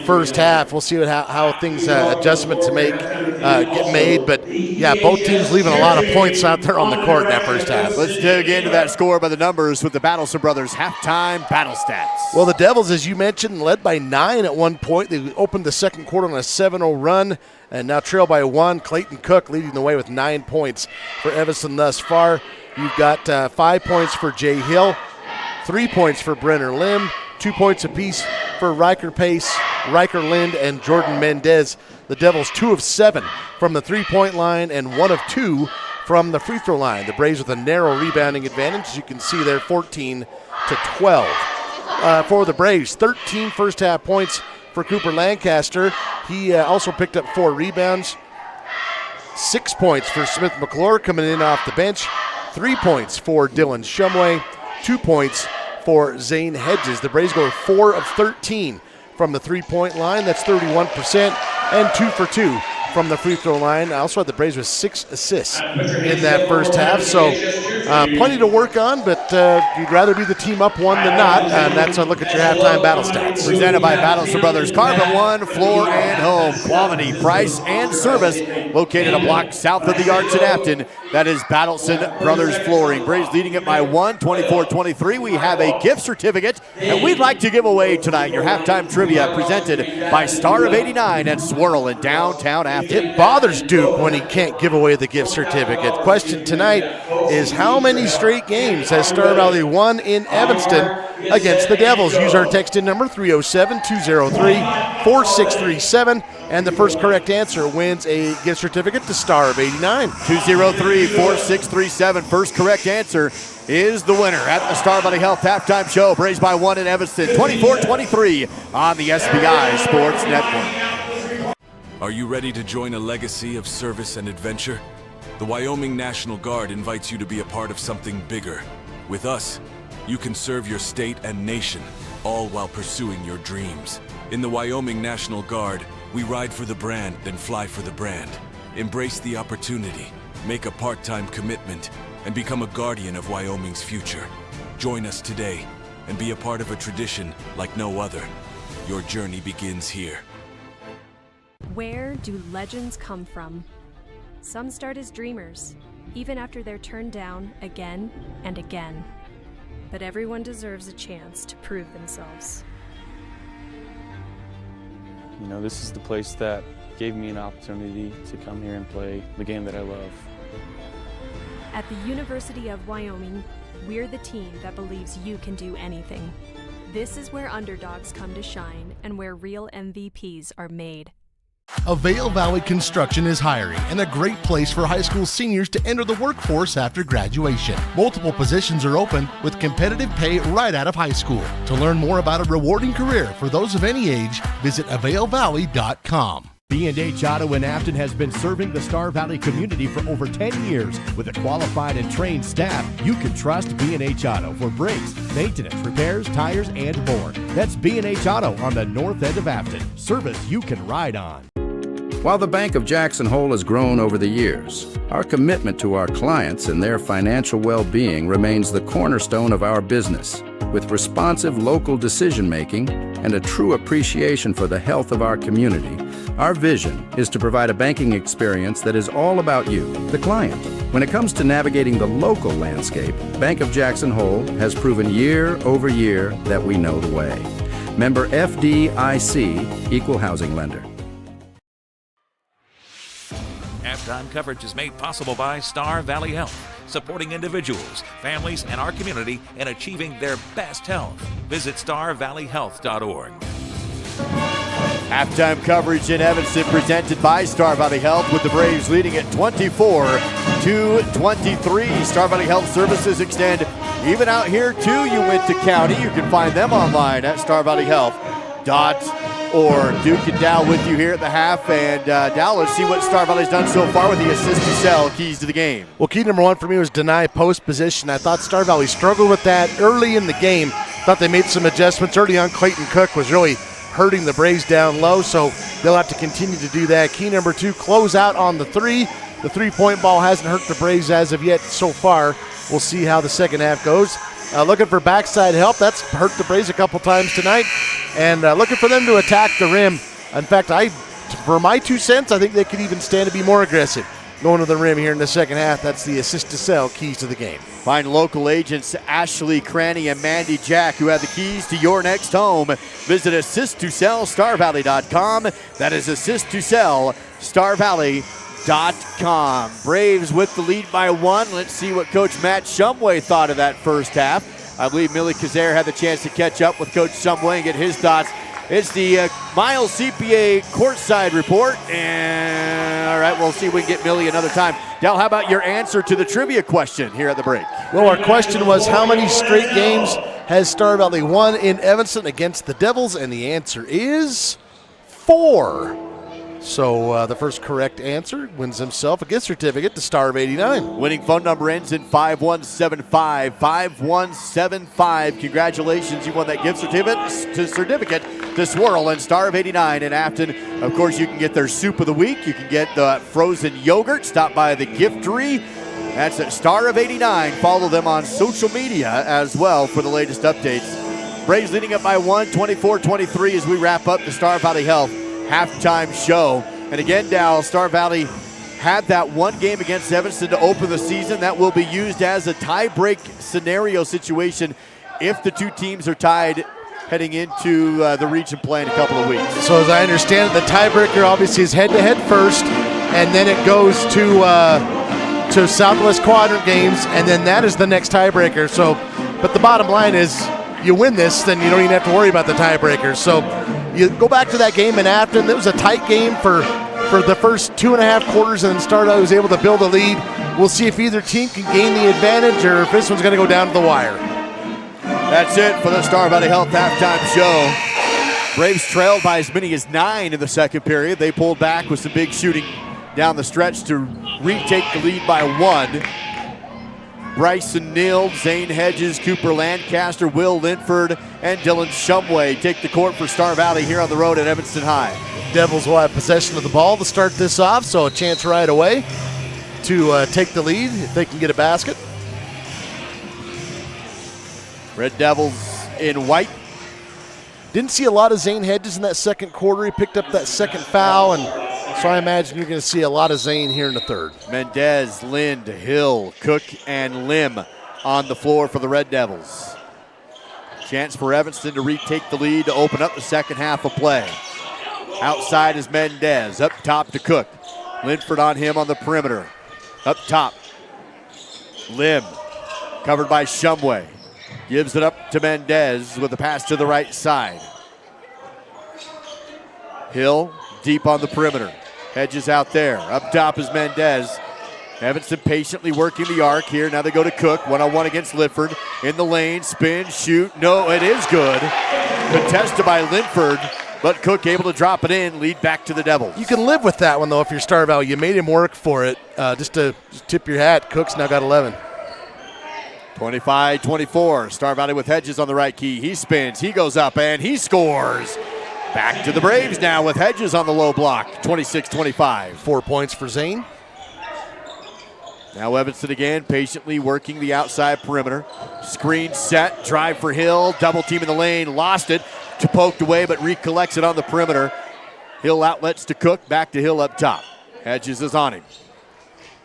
first half. We'll see how things, adjustments get made. But, yeah, both teams leaving a lot of points out there on the court in that first half. Let's dig into that score by the numbers with the Battleson Brothers halftime battle stats. Well, the Devils, as you mentioned, led by 9 at one point. They opened the second quarter on a 7-0 run and now trail by 1. Clayton Cook leading the way with 9 points for Evanston thus far. You've got 5 points for Jay Hill, 3 points for Brenner Lim, 2 points apiece for Riker Pace, Riker Lind, and Jordan Mendez. The Devils 2 of 7 from the three-point line and 1 of 2 from the free throw line. The Braves with a narrow rebounding advantage, as you can see there, 14-12. For the Braves, 13 first half points for Cooper Lancaster. He also picked up 4 rebounds. 6 points for Smith McClure coming in off the bench. 3 points for Dylan Shumway. 2 points for Zane Hedges. The Braves go 4 of 13 from the three-point line. That's 31%. And 2 for 2 from the free throw line. I also had the Braves with 6 assists in that first half. So plenty to work on, but you'd rather be the team up 1 than not. And that's a look at your halftime battle stats. Presented by Battleson Brothers Carpet One, Floor and Home. Quality, price, and service. Located a block south of the Arts in Afton. That is Battleson Brothers Flooring. Braves leading it by 1, 24-23. We have a gift certificate, and we'd like to give away tonight your halftime trivia presented by Star of 89 at Swirl in downtown Afton. It bothers Duke when he can't give away the gift certificate. Question tonight is, how many straight games has Star Valley won in Evanston against the Devils? Use our text-in number 307-203-4637, and the first correct answer wins a gift certificate to Star of 89. 203-4637. First correct answer is the winner at the Star Valley Health halftime show. Braves by 1 in Evanston, 24-23 on the SBI Sports Network. Are you ready to join a legacy of service and adventure? The Wyoming National Guard invites you to be a part of something bigger. With us, you can serve your state and nation, all while pursuing your dreams. In the Wyoming National Guard, we ride for the brand, then fly for the brand. Embrace the opportunity, make a part-time commitment, and become a guardian of Wyoming's future. Join us today and be a part of a tradition like no other. Your journey begins here. Where do legends come from? Some start as dreamers, even after they're turned down again and again. But everyone deserves a chance to prove themselves. You know, this is the place that gave me an opportunity to come here and play the game that I love. At the University of Wyoming, we're the team that believes you can do anything. This is where underdogs come to shine and where real MVPs are made. Avail Valley Construction is hiring and a great place for high school seniors to enter the workforce after graduation. Multiple positions are open with competitive pay right out of high school. To learn more about a rewarding career for those of any age, visit availvalley.com. B&H Auto in Afton has been serving the Star Valley community for over 10 years. With a qualified and trained staff, you can trust B&H Auto for brakes, maintenance, repairs, tires, and more. That's B&H Auto on the north end of Afton. Service you can ride on. While the Bank of Jackson Hole has grown over the years, our commitment to our clients and their financial well-being remains the cornerstone of our business. With responsive local decision-making and a true appreciation for the health of our community, our vision is to provide a banking experience that is all about you, the client. When it comes to navigating the local landscape, Bank of Jackson Hole has proven year over year that we know the way. Member FDIC, Equal Housing Lender. Halftime coverage is made possible by Star Valley Health, supporting individuals, families, and our community in achieving their best health. Visit starvalleyhealth.org. Halftime coverage in Evanston presented by Star Valley Health, with the Braves leading at 24-23. Star Valley Health services extend even out here to Uinta County. You can find them online at starvalleyhealth.org. Duke and Dow with you here at the half. And Dow, let's see what Star Valley's done so far with the assist to sell keys to the game. Well, key number one for me was deny post position. I thought Star Valley struggled with that early in the game. Thought they made some adjustments early on. Clayton Cook was really hurting the Braves down low, so they'll have to continue to do that. Key number 2, close out on the 3. The 3-point ball hasn't hurt the Braves as of yet so far. We'll see how the second half goes. Looking for backside help. That's hurt the Braves a couple times tonight. And looking for them to attack the rim. In fact, for my 2 cents, I think they could even stand to be more aggressive going to the rim here in the second half. That's the assist to sell keys to the game. Find local agents Ashley Cranny and Mandy Jack who have the keys to your next home. Visit assisttosellstarvalley.com. That is assisttosellstarvalley.com. Braves with the lead by 1. Let's see what Coach Matt Shumway thought of that first half. I believe Millie Kazare had the chance to catch up with Coach Shumway and get his thoughts. It's the Miles CPA courtside report. And all right, we'll see if we can get Millie another time. Dal, how about your answer to the trivia question here at the break? Well, our question was, how many straight games has Star Valley won in Evanston against the Devils? And the answer is 4. So the first correct answer wins himself a gift certificate to Star of 89. Winning phone number ends in 5175. 5175. Congratulations, you won that gift certificate to Swirl and Star of 89 in Afton. Of course, you can get their soup of the week. You can get the frozen yogurt. Stop by the giftery. That's at Star of 89. Follow them on social media as well for the latest updates. Braves leading up by 1, 24-23 as we wrap up the Star Valley Health halftime show. And again, Dal, Star Valley had that one game against Evanston to open the season. That will be used as a tie-break scenario situation if the 2 teams are tied heading into the region play in a couple of weeks. So as I understand it, the tiebreaker obviously is head-to-head first, and then it goes to Southwest Quadrant games, and then that is the next tiebreaker. So, but the bottom line is, you win this, then you don't even have to worry about the tiebreakers. So you go back to that game in Afton. It was a tight game for the first 2.5 quarters, and then Star Valley was able to build a lead. We'll see if either team can gain the advantage or if this one's going to go down to the wire. That's it for the Star Valley Health halftime show. Braves trailed by as many as 9 in the second period. They pulled back with some big shooting down the stretch to retake the lead by 1. Bryson Neal, Zane Hedges, Cooper Lancaster, Will Linford, and Dylan Shumway take the court for Star Valley here on the road at Evanston High. Devils will have possession of the ball to start this off, so a chance right away to take the lead if they can get a basket. Red Devils in white. Didn't see a lot of Zane Hedges in that second quarter. He picked up that second foul, and so I imagine you're going to see a lot of Zane here in the third. Mendez, Lind, Hill, Cook, and Lim on the floor for the Red Devils. Chance for Evanston to retake the lead to open up the second half of play. Outside is Mendez, up top to Cook. Linford on him on the perimeter. Up top, Lim, covered by Shumway. Gives it up to Mendez with a pass to the right side. Hill deep on the perimeter. Hedges out there. Up top is Mendez. Evanston patiently working the arc here. Now they go to Cook. One-on-one against Linford. In the lane, spin, shoot. No, it is good. Contested by Linford, but Cook able to drop it in, lead back to the Devils. You can live with that one, though, if you're Star Valley. You made him work for it. Just tip your hat. Cook's now got 11. 25-24. Star Valley with Hedges on the right key. He spins, he goes up, and he scores. Back to the Braves now with Hedges on the low block. 26-25. 4 points for Zane. Now Evanston again, patiently working the outside perimeter. Screen set, drive for Hill, double team in the lane, lost it. Poked away, but recollects it on the perimeter. Hill outlets to Cook, back to Hill up top. Hedges is on him.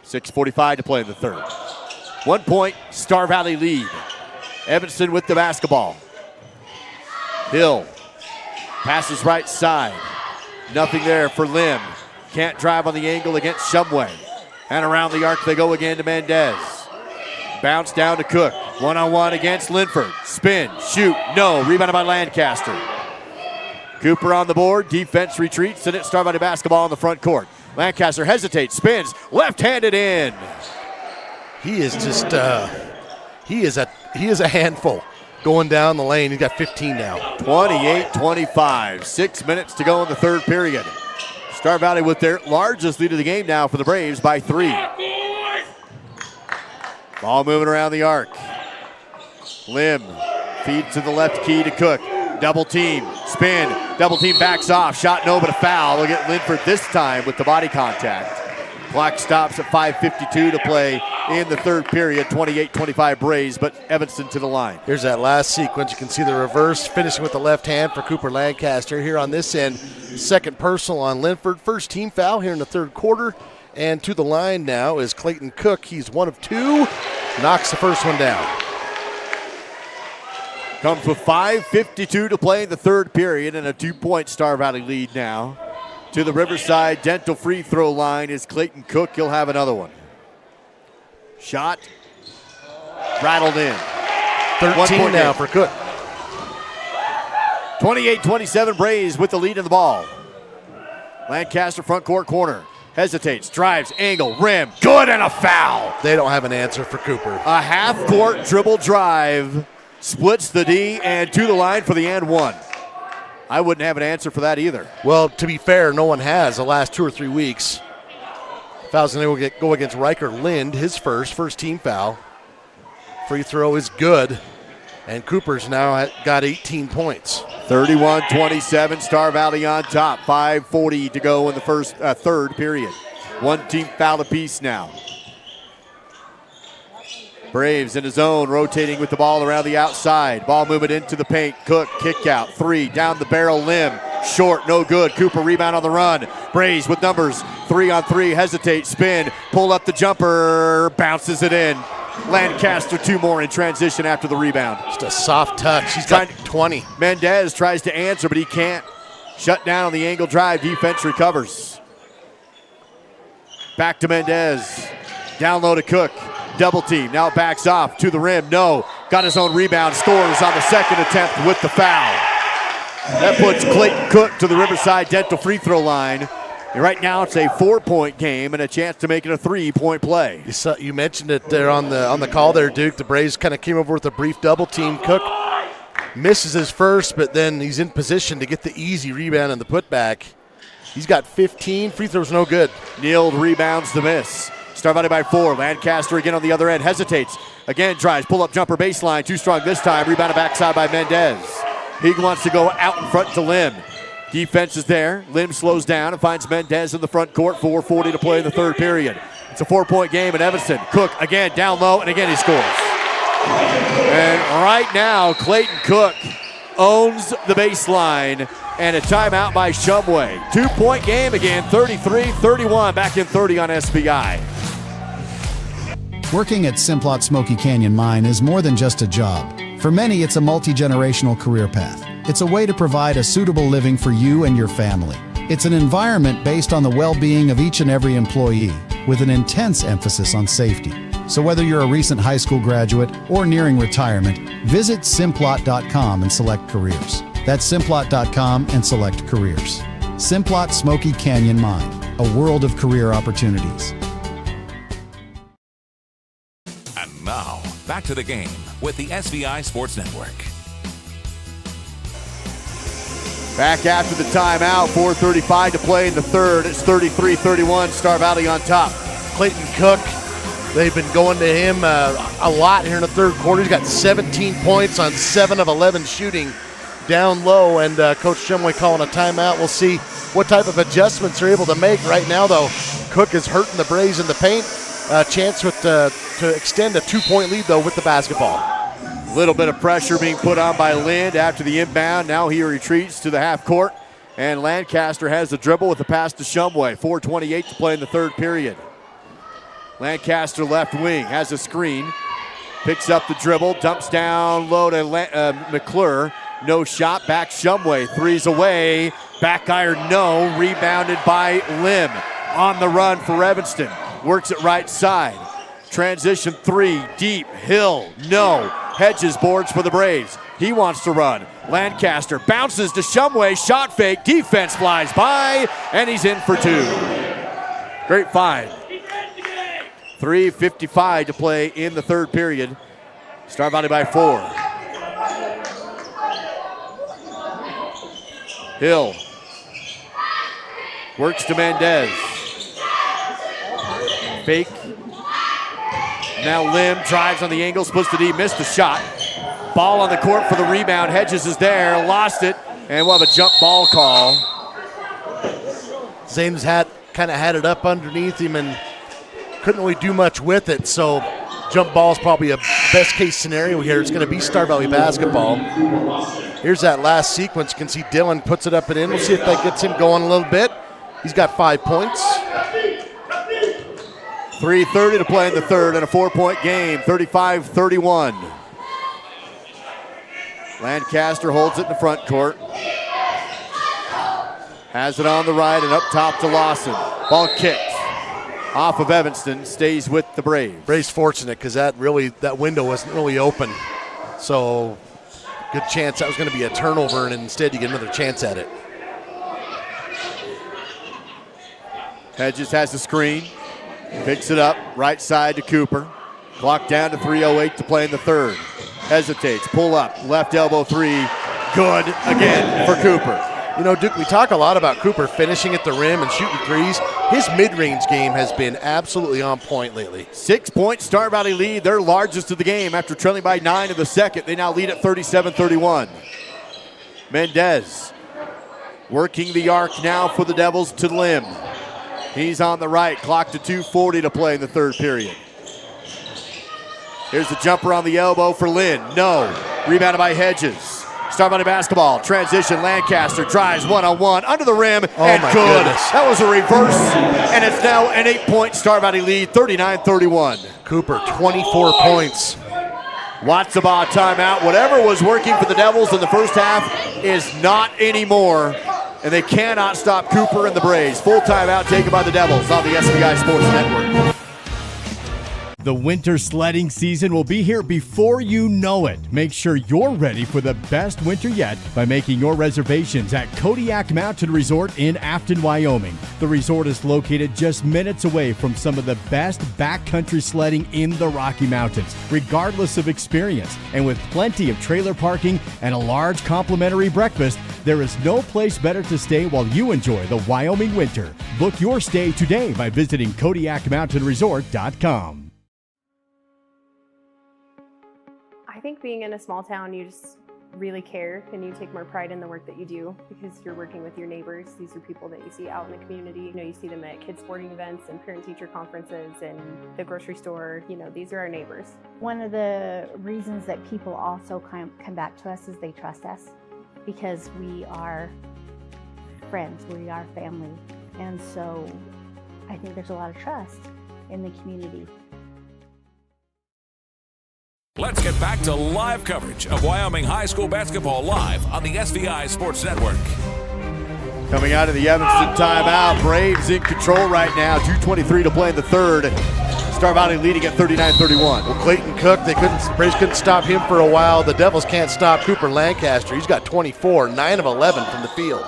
6:45 to play in the third. 1 point, Star Valley lead. Evanston with the basketball. Hill passes right side. Nothing there for Lim. Can't drive on the angle against Shumway. And around the arc they go again to Mendez. Bounce down to Cook. One-on-one against Linford. Spin, shoot, no. Rebounded by Lancaster. Cooper on the board. Defense retreats, and it's Star Valley basketball on the front court. Lancaster hesitates, spins, left-handed in. He is just he is a handful going down the lane. He's got 15 now. 28-25. 6 minutes to go in the third period. Star Valley with their largest lead of the game now for the Braves by 3. Ball moving around the arc. Lim feeds to the left key to Cook. Double team, spin, Double team backs off. Shot no, but a foul. They'll get Linford this time with the body contact. Clock stops at 5:52 to play in the third period. 28-25 Braves, but Evanston to the line. Here's that last sequence. You can see the reverse, finishing with the left hand for Cooper Lancaster. Here on this end, second personal on Linford. First team foul here in the third quarter. And to the line now is Clayton Cook. He's 1 of 2. Knocks the first one down. Comes with 5:52 to play in the third period and a 2-point Star Valley lead now. To the Riverside Dental free throw line is Clayton Cook. He'll have another one. Shot rattled in. 13 now for Cook. 28-27 Braves with the lead in the ball. Lancaster front court corner. Hesitates, drives, angle, rim. Good, and a foul. They don't have an answer for Cooper. A half-court dribble drive. Splits the D and to the line for the and one. I wouldn't have an answer for that either. Well, to be fair, no one has the last 2 or 3 weeks. Foul's going to go against Riker Lind, his first team foul. Free throw is good, and Cooper's now got 18 points. 31-27, Star Valley on top. 5:40 to go in the third period. One team foul apiece now. Braves in his zone, rotating with the ball around the outside. Ball movement into the paint. Cook, kick out, 3, down the barrel, Lim. Short, no good. Cooper rebound on the run. Braves with numbers. 3-on-3, hesitate, spin, pull up the jumper, bounces it in. Lancaster 2 more in transition after the rebound. Just a soft touch. He's got 20. Mendez tries to answer, but he can't. Shut down on the angle drive. Defense recovers. Back to Mendez. Down low to Cook. Double team. Now backs off to the rim. No. Got his own rebound. Scores on the second attempt with the foul. That puts Clayton Cook to the Riverside Dental free throw line. And right now it's a 4-point game and a chance to make it a 3-point play. You mentioned it there on the call there, Duke. The Braves kind of came over with a brief double team. Cook misses his first, but then he's in position to get the easy rebound and the putback. He's got 15. Free throw's no good. Nield rebounds the miss. Star Valley by 4. Lancaster again on the other end. Hesitates. Again drives. Pull-up jumper baseline. Too strong this time. Rebounded backside by Mendez. He wants to go out in front to Lim. Defense is there. Lim slows down and finds Mendez in the front court. 4:40 to play in the third period. It's a 4-point game in Evanston. Cook again down low, and again he scores. And right now, Clayton Cook owns the baseline, and a timeout by Shumway. 2-point game again, 33-31, back in 30 on SBI. Working at Simplot Smoky Canyon Mine is more than just a job. For many, it's a multi-generational career path. It's a way to provide a suitable living for you and your family. It's an environment based on the well-being of each and every employee, with an intense emphasis on safety. So whether you're a recent high school graduate or nearing retirement, visit Simplot.com and select careers. That's Simplot.com and select careers. Simplot Smoky Canyon Mine, a world of career opportunities. And now, back to the game with the SVI Sports Network. Back after the timeout, 4:35 to play in the third. It's 33-31, Star Valley on top. Clayton Cook, they've been going to him a lot here in the third quarter. He's got 17 points on 7 of 11 shooting down low, and Coach Shumway calling a timeout. We'll see what type of adjustments they're able to make. Right now, though, Cook is hurting the Braves in the paint. Chance to extend a 2-point lead, though, with the basketball. A little bit of pressure being put on by Lind after the inbound. Now he retreats to the half court, and Lancaster has the dribble with the pass to Shumway. 4:28 to play in the third period. Lancaster left wing has a screen, picks up the dribble, dumps down low to McClure. No shot, back Shumway, 3's away, back iron no, rebounded by Lim. On the run for Evanston, works it right side. Transition 3, deep, Hill, no. Hedges boards for the Braves. He wants to run. Lancaster bounces to Shumway, shot fake, defense flies by, and he's in for 2. Great find. 3:55 to play in the third period. Star Valley by 4. Hill works to Mendez. Fake. Now Lim drives on the angle, splits the D, missed the shot. Ball on the court for the rebound. Hedges is there, lost it. And we'll have a jump ball call. Zames kind of had it up underneath him and couldn't really do much with it. So jump ball is probably a best case scenario here. It's going to be Star Valley basketball. Here's that last sequence. You can see Dylan puts it up and in. We'll see if that gets him going a little bit. He's got 5 points. 3:30 to play in the third and a 4-point game, 35-31. Lancaster holds it in the front court. Has it on the right and up top to Lawson. Ball kicked off of Evanston, stays with the Braves. Braves fortunate because that window wasn't really open. So good chance that was going to be a turnover, and instead you get another chance at it. Hedges has the screen, picks it up, right side to Cooper. Clock down to 3:08 to play in the third. Hesitates, pull up, left elbow three, good again for Cooper. You know, Duke, we talk a lot about Cooper finishing at the rim and shooting threes. His mid-range game has been absolutely on point lately. 6-point Star Valley lead, their largest of the game after trailing by 9 in the second. They now lead at 37-31. Mendez working the arc now for the Devils to Lim. He's on the right, clock to 2:40 to play in the third period. Here's the jumper on the elbow for Lynn. No. Rebounded by Hedges. Star Valley basketball. Transition. Lancaster drives one-on-one under the rim. And my good. Goodness. That was a reverse. And it's now an 8-point Star Valley lead, 39-31. Cooper, 24 points. Watsaba timeout. Whatever was working for the Devils in the first half is not anymore. And they cannot stop Cooper and the Braves. Full timeout taken by the Devils on the SBI Sports Network. The winter sledding season will be here before you know it. Make sure you're ready for the best winter yet by making your reservations at Kodiak Mountain Resort in Afton, Wyoming. The resort is located just minutes away from some of the best backcountry sledding in the Rocky Mountains, regardless of experience. And with plenty of trailer parking and a large complimentary breakfast, there is no place better to stay while you enjoy the Wyoming winter. Book your stay today by visiting KodiakMountainResort.com. I think being in a small town, you just really care and you take more pride in the work that you do because you're working with your neighbors. These are people that you see out in the community. You know, you see them at kids' sporting events and parent-teacher conferences and the grocery store. You know, these are our neighbors. One of the reasons that people also come back to us is they trust us because we are friends, we are family. And so I think there's a lot of trust in the community. Let's get back to live coverage of Wyoming High School basketball live on the SVI Sports Network. Coming out of the Evanston timeout, Braves in control right now. 2:23 to play in the third. Star Valley leading at 39-31. Well, Clayton Cook, Braves couldn't stop him for a while. The Devils can't stop Cooper Lancaster. He's got 24, 9 of 11 from the field.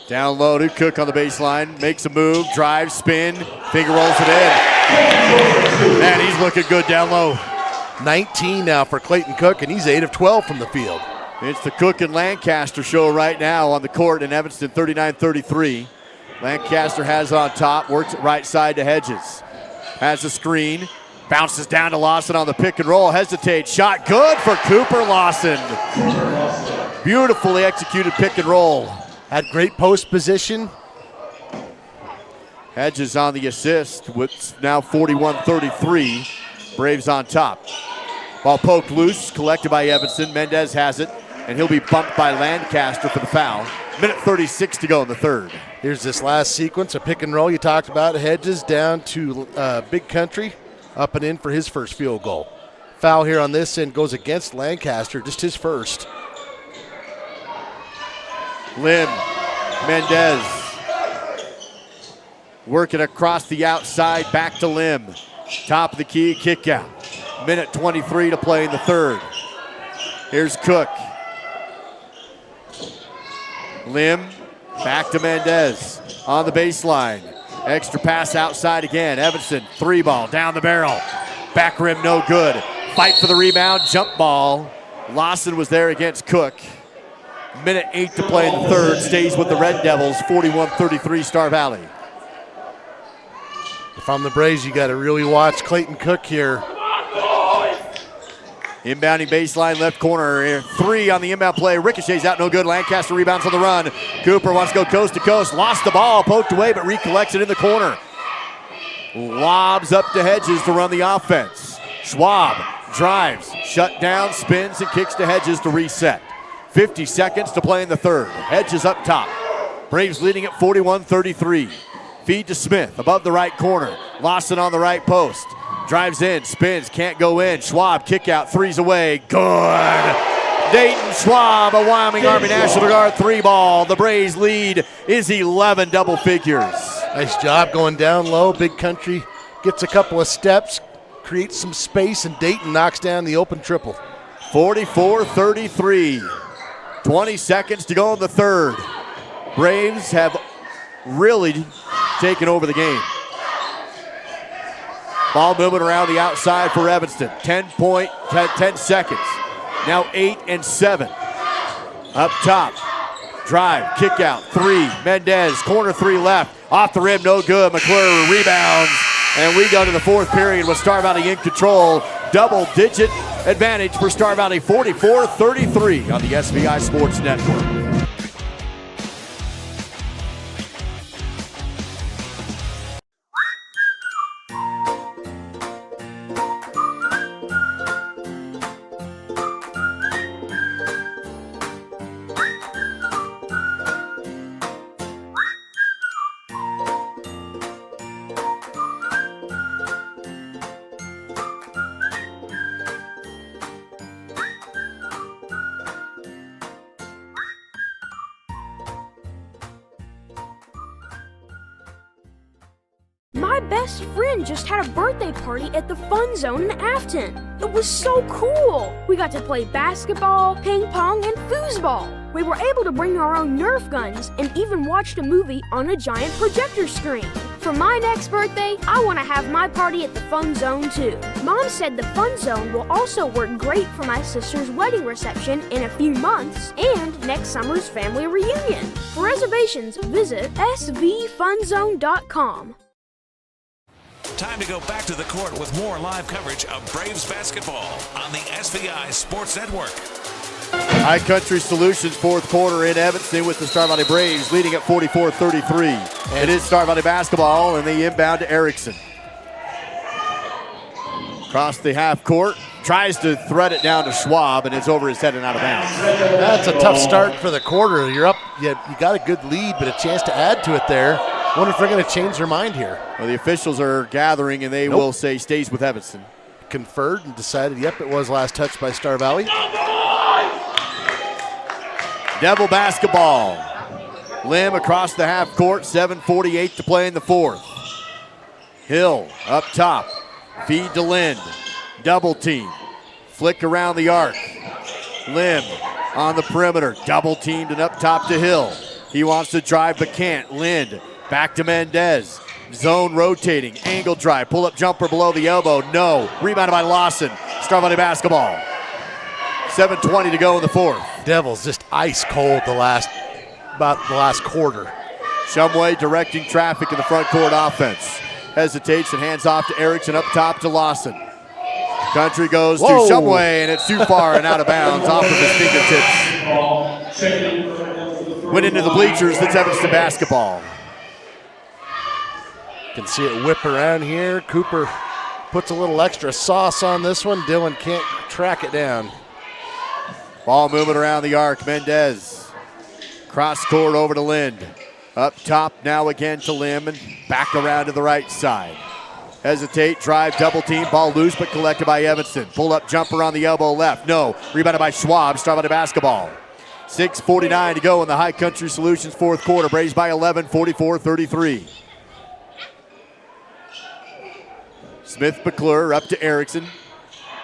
Down low to Cook on the baseline, makes a move, drives, spin, finger rolls it in. Man, he's looking good down low. 19 now for Clayton Cook, and he's 8 of 12 from the field. It's the Cook and Lancaster show right now on the court in Evanston, 39-33. Lancaster has it on top, works it right side to Hedges. Has a screen, bounces down to Lawson on the pick and roll, hesitates, shot good for Cooper Lawson. Beautifully executed pick and roll. Had great post position. Hedges on the assist with now 41-33. Braves on top. Ball poked loose, collected by Evanston. Mendez has it, and he'll be bumped by Lancaster for the foul. Minute 36 to go in the third. Here's this last sequence, a pick and roll you talked about. Hedges down to Big Country, up and in for his first field goal. Foul here on this end goes against Lancaster, just his first. Lim, Mendez. Working across the outside, back to Lim. Top of the key, kick out. Minute 23 to play in the third. Here's Cook. Lim, back to Mendez on the baseline. Extra pass outside again. Evanston, 3-ball, down the barrel. Back rim, no good. Fight for the rebound, jump ball. Lawson was there against Cook. Minute 8 to play in the third. Stays with the Red Devils, 41-33 Star Valley. If I'm the Braves, you got to really watch Clayton Cook here. Inbounding baseline left corner. 3 on the inbound play. Ricochets out, no good. Lancaster rebounds on the run. Cooper wants to go coast to coast. Lost the ball, poked away, but recollects it in the corner. Lobs up to Hedges to run the offense. Schwab drives, shut down, spins, and kicks to Hedges to reset. 50 seconds to play in the third. Hedges up top. Braves leading at 41-33. Feed to Smith, above the right corner. Lawson on the right post. Drives in, spins, can't go in. Schwab, kick out, 3's away. Good. Dayton Schwab, a Wyoming Army National Guard 3 ball. The Braves lead is 11 double figures. Nice job going down low. Big Country gets a couple of steps, creates some space, and Dayton knocks down the open triple. 44-33. 20 seconds to go in the third. Braves have really taken over the game. Ball moving around the outside for Evanston. 10 seconds. Now 8 and 7. Up top. Drive, kick out, 3. Mendez, corner 3 left. Off the rim, no good. McClure rebounds. And we go to the fourth period with Star Valley in control. Double-digit advantage for Star Valley, 44-33 on the SVI Sports Network. My best friend just had a birthday party at the Fun Zone in Afton. It was so cool. We got to play basketball, ping pong, and foosball. We were able to bring our own Nerf guns and even watched a movie on a giant projector screen. For my next birthday, I want to have my party at the Fun Zone too. Mom said the Fun Zone will also work great for my sister's wedding reception in a few months and next summer's family reunion. For reservations, visit svfunzone.com. Time to go back to the court with more live coverage of Braves basketball on the SVI Sports Network. High Country Solutions fourth quarter in Evanston with the Star Valley Braves leading at 44-33. It is Star Valley basketball and they inbound to Erickson. Across the half court, tries to thread it down to Schwab and it's over his head and out of bounds. That's a tough start for the quarter. You're up, you got a good lead, but a chance to add to it there. Wonder if they're going to change their mind here. Well, the officials are gathering and they will say stays with Evanston. Conferred and decided, yep, it was last touch by Star Valley. Devil basketball. Lim across the half court, 7:48 to play in the fourth. Hill up top, feed to Lind, double team, flick around the arc. Lim on the perimeter, double teamed and up top to Hill. He wants to drive but can't. Lind back to Mendez, zone rotating, angle drive, pull up jumper below the elbow, no. Rebounded by Lawson, Star Valley basketball. 7:20 to go in the fourth. Devils just ice cold about the last quarter. Shumway directing traffic in the front court offense. Hesitates and hands off to Erickson, up top to Lawson. Country goes to Shumway and it's too far and out of bounds off of his fingertips. Went into the bleachers, that's Evanston basketball. Can see it whip around here. Cooper puts a little extra sauce on this one. Dylan can't track it down. Ball moving around the arc. Mendez. Cross court over to Lind. Up top now again to Lim and back around to the right side. Hesitate, drive, double team. Ball loose but collected by Evanston. Pull up jumper on the elbow left. No. Rebounded by Schwab. Start by basketball. 6:49 to go in the High Country Solutions fourth quarter. Braves by 11, 44-33. Smith McClure up to Erickson.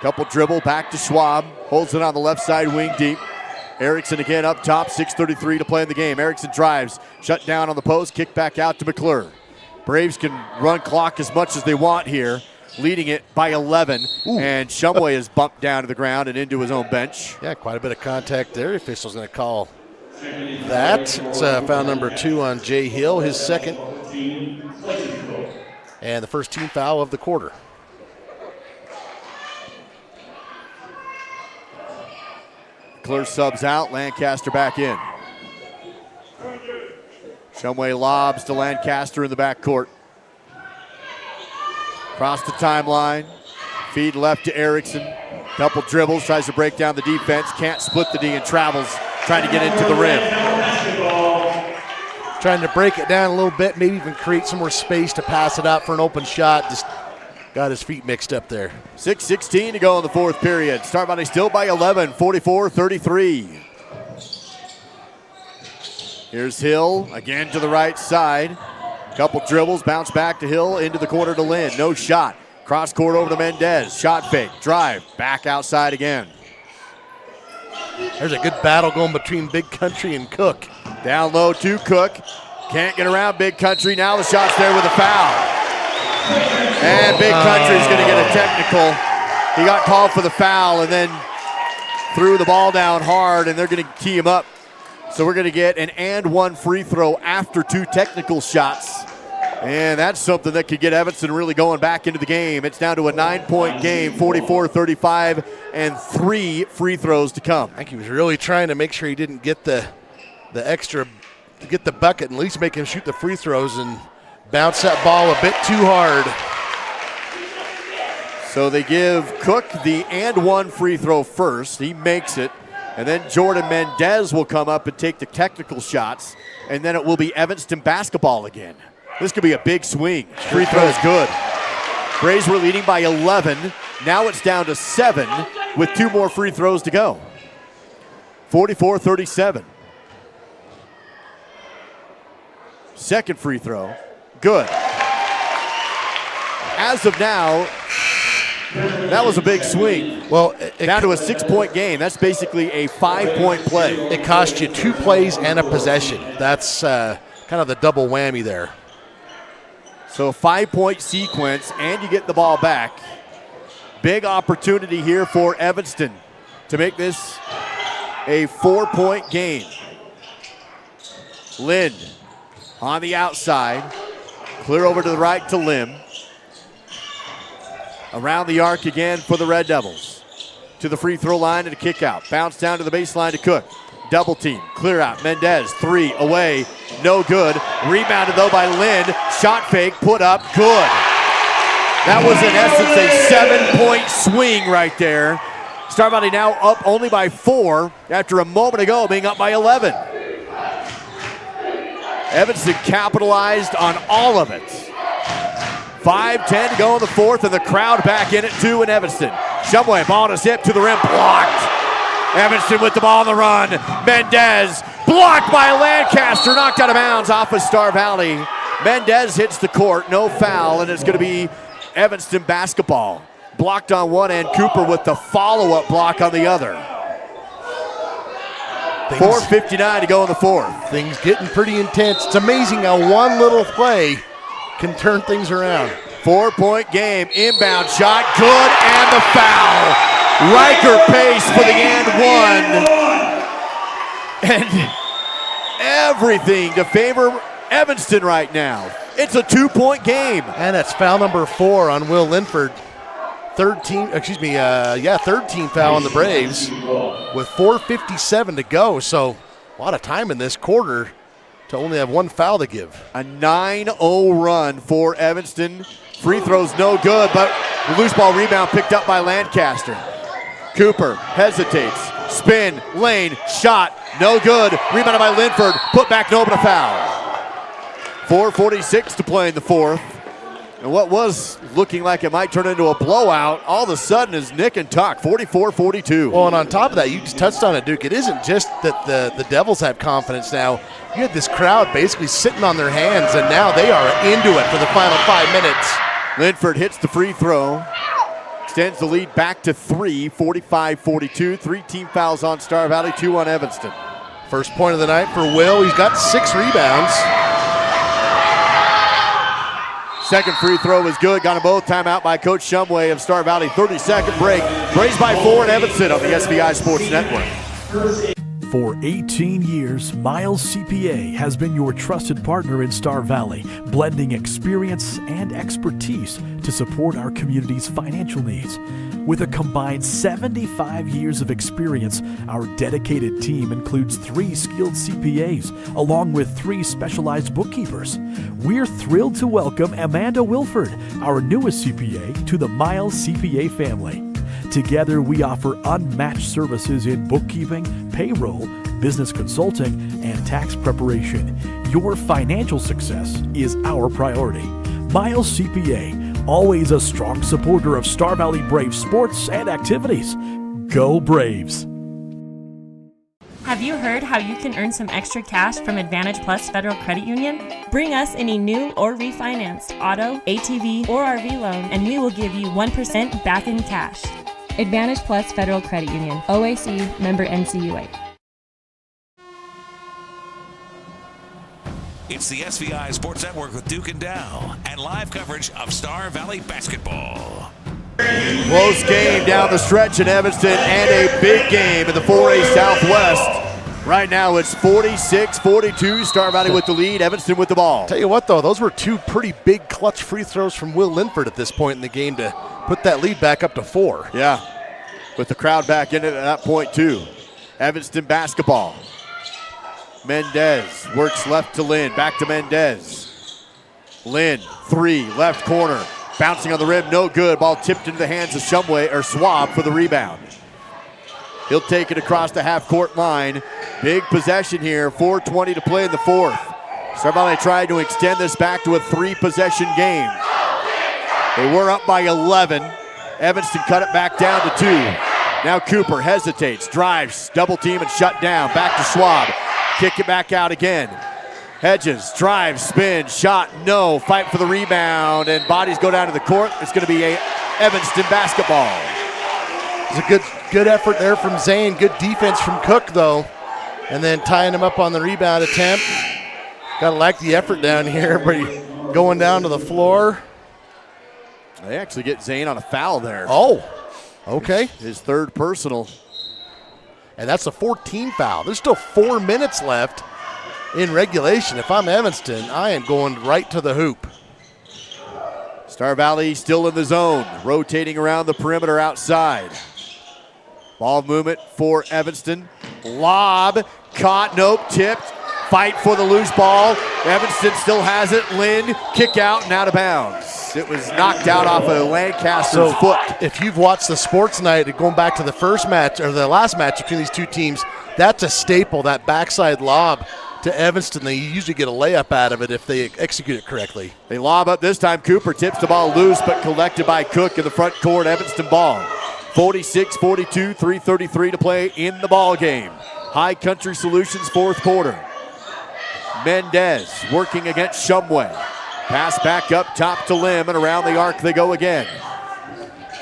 Couple dribble back to Schwab. Holds it on the left side wing deep. Erickson again up top, 6:33 to play in the game. Erickson drives, shut down on the post, kick back out to McClure. Braves can run clock as much as they want here, leading it by 11. And Shumway is bumped down to the ground and into his own bench. Yeah, quite a bit of contact there. The official's going to call that. It's foul number 2 on Jay Hill, his second. And the first team foul of the quarter. Clear subs out, Lancaster back in. Shumway lobs to Lancaster in the backcourt. Across the timeline, feed left to Erickson. Couple dribbles, tries to break down the defense, can't split the D and travels, trying to get into the rim. Trying to break it down a little bit, maybe even create some more space to pass it out for an open shot. Just got his feet mixed up there. 6:16 to go in the fourth period. Star Valley still by 11, 44-33. Here's Hill, again to the right side. Couple dribbles, bounce back to Hill, into the corner to Lynn. No shot. Cross court over to Mendez. Shot fake, drive, back outside again. There's a good battle going between Big Country and Cook. Down low to Cook. Can't get around Big Country. Now the shot's there with a foul. And Big Country's going to get a technical. He got called for the foul and then threw the ball down hard, and they're going to tee him up. So we're going to get an and one free throw after 2 technical shots. And that's something that could get Evanston really going back into the game. It's down to a 9-point game, 44-35, and 3 free throws to come. I think he was really trying to make sure he didn't get the extra, to get the bucket and at least make him shoot the free throws and bounce that ball a bit too hard. So they give Cook the and one free throw first. He makes it. And then Jordan Mendez will come up and take the technical shots. And then it will be Evanston basketball again. This could be a big swing. Free throw is good. Braves were leading by 11. Now it's down to 7 with 2 more free throws to go. 44-37. Second free throw. Good. As of now, that was a big swing. Well, down to a 6-point game. That's basically a 5-point play. It cost you 2 plays and a possession. That's kind of the double whammy there. So a 5-point sequence, and you get the ball back. Big opportunity here for Evanston to make this a 4-point game. Lind on the outside. Clear over to the right to Lim. Around the arc again for the Red Devils. To the free throw line and a kick out. Bounce down to the baseline to Cook. Double team, clear out. Mendez, 3 away, no good. Rebounded though by Lind. Shot fake, put up, good. That was in essence a 7-point swing right there. Star Valley now up only by 4 after a moment ago being up by 11. Evanston capitalized on all of it. 5:10 to go in the fourth, and the crowd back in at 2 in Evanston. Shumway, ball to zip to the rim, blocked. Evanston with the ball on the run. Mendez blocked by Lancaster, knocked out of bounds off of Star Valley. Mendez hits the court, no foul, and it's going to be Evanston basketball. Blocked on one end, Cooper with the follow-up block on the other. 4:59 to go in the fourth. Things getting pretty intense. It's amazing how one little play can turn things around. 4-point game, inbound shot, good, and the foul. Riker pace for the and one. And everything to favor Evanston right now. It's a 2-point game. And that's foul number 4 on Will Linford. Third team foul on the Braves with 4:57 to go. So a lot of time in this quarter to only have 1 foul to give. A 9-0 run for Evanston. Free throws no good, but the loose ball rebound picked up by Lancaster. Cooper hesitates, spin, lane, shot, no good. Rebounded by Linford, put back, no, but a foul. 4:46 to play in the fourth. And what was looking like it might turn into a blowout, all of a sudden is nick and tuck, 44-42. Well, and on top of that, you just touched on it, Duke. It isn't just that the Devils have confidence now. You had this crowd basically sitting on their hands, and now they are into it for the final 5 minutes. Linford hits the free throw. Extends the lead back to 3, 45-42. 3 team fouls on Star Valley, 2 on Evanston. First point of the night for Will. He's got 6 rebounds. Second free throw is good. Got them both. Timeout by Coach Shumway of Star Valley. 30-second break. Braves by 4 in Evanston on the SBI Sports Network. For 18 years, Miles CPA has been your trusted partner in Star Valley, blending experience and expertise to support our community's financial needs. With a combined 75 years of experience, our dedicated team includes 3 skilled CPAs, along with 3 specialized bookkeepers. We're thrilled to welcome Amanda Wilford, our newest CPA, to the Miles CPA family. Together, we offer unmatched services in bookkeeping, payroll, business consulting, and tax preparation. Your financial success is our priority. Miles CPA, always a strong supporter of Star Valley Braves sports and activities. Go Braves! Have you heard how you can earn some extra cash from Advantage Plus Federal Credit Union? Bring us any new or refinanced auto, ATV, or RV loan, and we will give you 1% back in cash. Advantage Plus Federal Credit Union, OAC, member NCUA. It's the SVI Sports Network with Duke and Dow and live coverage of Star Valley basketball. Close game down the stretch in Evanston and a big game in the 4A Southwest. Right now it's 46-42. Star Valley with the lead, Evanston with the ball. Tell you what, though, those were 2 pretty big clutch free throws from Will Linford at this point in the game to put that lead back up to 4. Yeah, with the crowd back in it at that point too. Evanston basketball. Mendez works left to Lynn, back to Mendez. Lynn, 3, left corner. Bouncing on the rim, no good. Ball tipped into the hands of Schwab for the rebound. He'll take it across the half-court line. Big possession here, 4:20 to play in the 4th. Star Valley tried to extend this back to a 3-possession game. They were up by 11. Evanston cut it back down to 2. Now Cooper hesitates, drives, double team and shut down. Back to Schwab. Kick it back out again. Hedges, drive, spin, shot, no. Fight for the rebound, and bodies go down to the court. It's going to be a Evanston basketball. It's a good effort there from Zane. Good defense from Cook, though. And then tying him up on the rebound attempt. Got to like the effort down here. Everybody going down to the floor. They actually get Zane on a foul there. Oh, okay. His 3rd personal. And that's a 14 foul. There's still 4 minutes left in regulation. If I'm Evanston, I am going right to the hoop. Star Valley still in the zone, rotating around the perimeter outside. Ball movement for Evanston. Lob, caught, nope, tipped. Fight for the loose ball. Evanston still has it. Lynn, kick out and out of bounds. It was knocked out off of Lancaster's foot. If you've watched the sports night, going back to the first match, or the last match between these 2 teams, that's a staple, that backside lob to Evanston. They usually get a layup out of it if they execute it correctly. They lob up this time. Cooper tips the ball loose, but collected by Cook in the front court. Evanston ball. 46-42, 3:33 to play in the ball game. High Country Solutions 4th quarter. Mendez working against Shumway. Pass back up top to Lim, and around the arc they go again.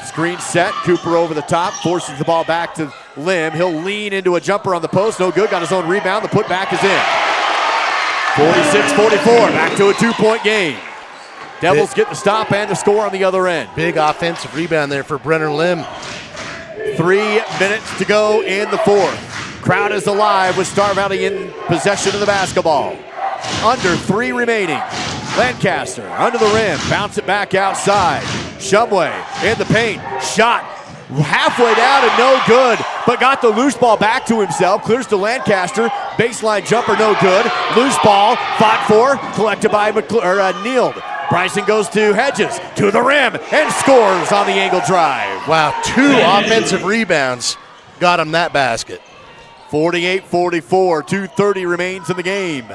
Screen set, Cooper over the top, forces the ball back to Lim. He'll lean into a jumper on the post, no good, got his own rebound, the putback is in. 46-44, back to a 2-point game. Devils get the stop and the score on the other end. Big offensive rebound there for Brenner Lim. 3 minutes to go in the 4th. Crowd is alive with Star Valley in possession of the basketball. Under 3 remaining. Lancaster under the rim, bounce it back outside. Shumway in the paint, shot halfway down and no good, but got the loose ball back to himself, clears to Lancaster, baseline jumper no good, loose ball, fought for, collected by Neild. Bryson goes to Hedges, to the rim, and scores on the angle drive. Wow, 2 offensive rebounds got him that basket. 48-44, 2:30 remains in the game.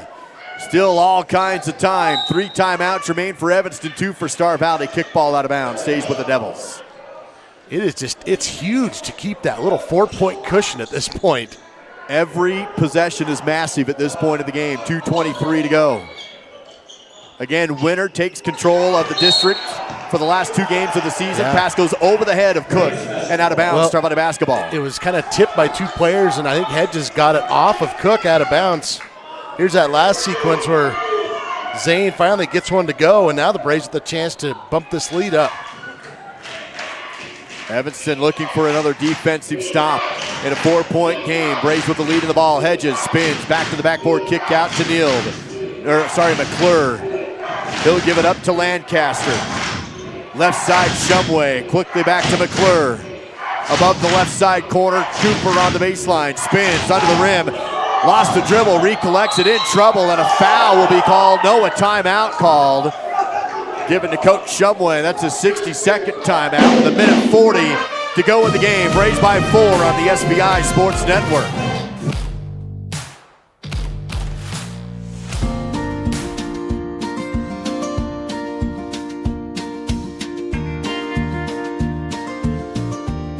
Still all kinds of time. 3 timeouts remain for Evanston, 2 for Star Valley. Kickball out of bounds, stays with the Devils. It's huge to keep that little 4-point cushion at this point. Every possession is massive at this point of the game. 2:23 to go. Again, Winter takes control of the district for the last 2 games of the season. Yeah. Pass goes over the head of Cook and out of bounds. Star Valley basketball. It was kind of tipped by 2 players, and I think Hedges got it off of Cook out of bounds. Here's that last sequence where Zane finally gets one to go, and now the Braves have the chance to bump this lead up. Evanston looking for another defensive stop. in a 4-point game. Braves with the lead in the ball. Hedges spins back to the backboard, kick out to McClure. He'll give it up to Lancaster. Left side, Shumway, quickly back to McClure. Above the left side corner, Cooper on the baseline, spins under the rim. Lost the dribble, recollects it, in trouble, and a foul will be called. No, a timeout called. Given to Coach Shumway. That's a 60-second timeout with a minute 40 to go in the game. Braves by 4 on the SBI Sports Network.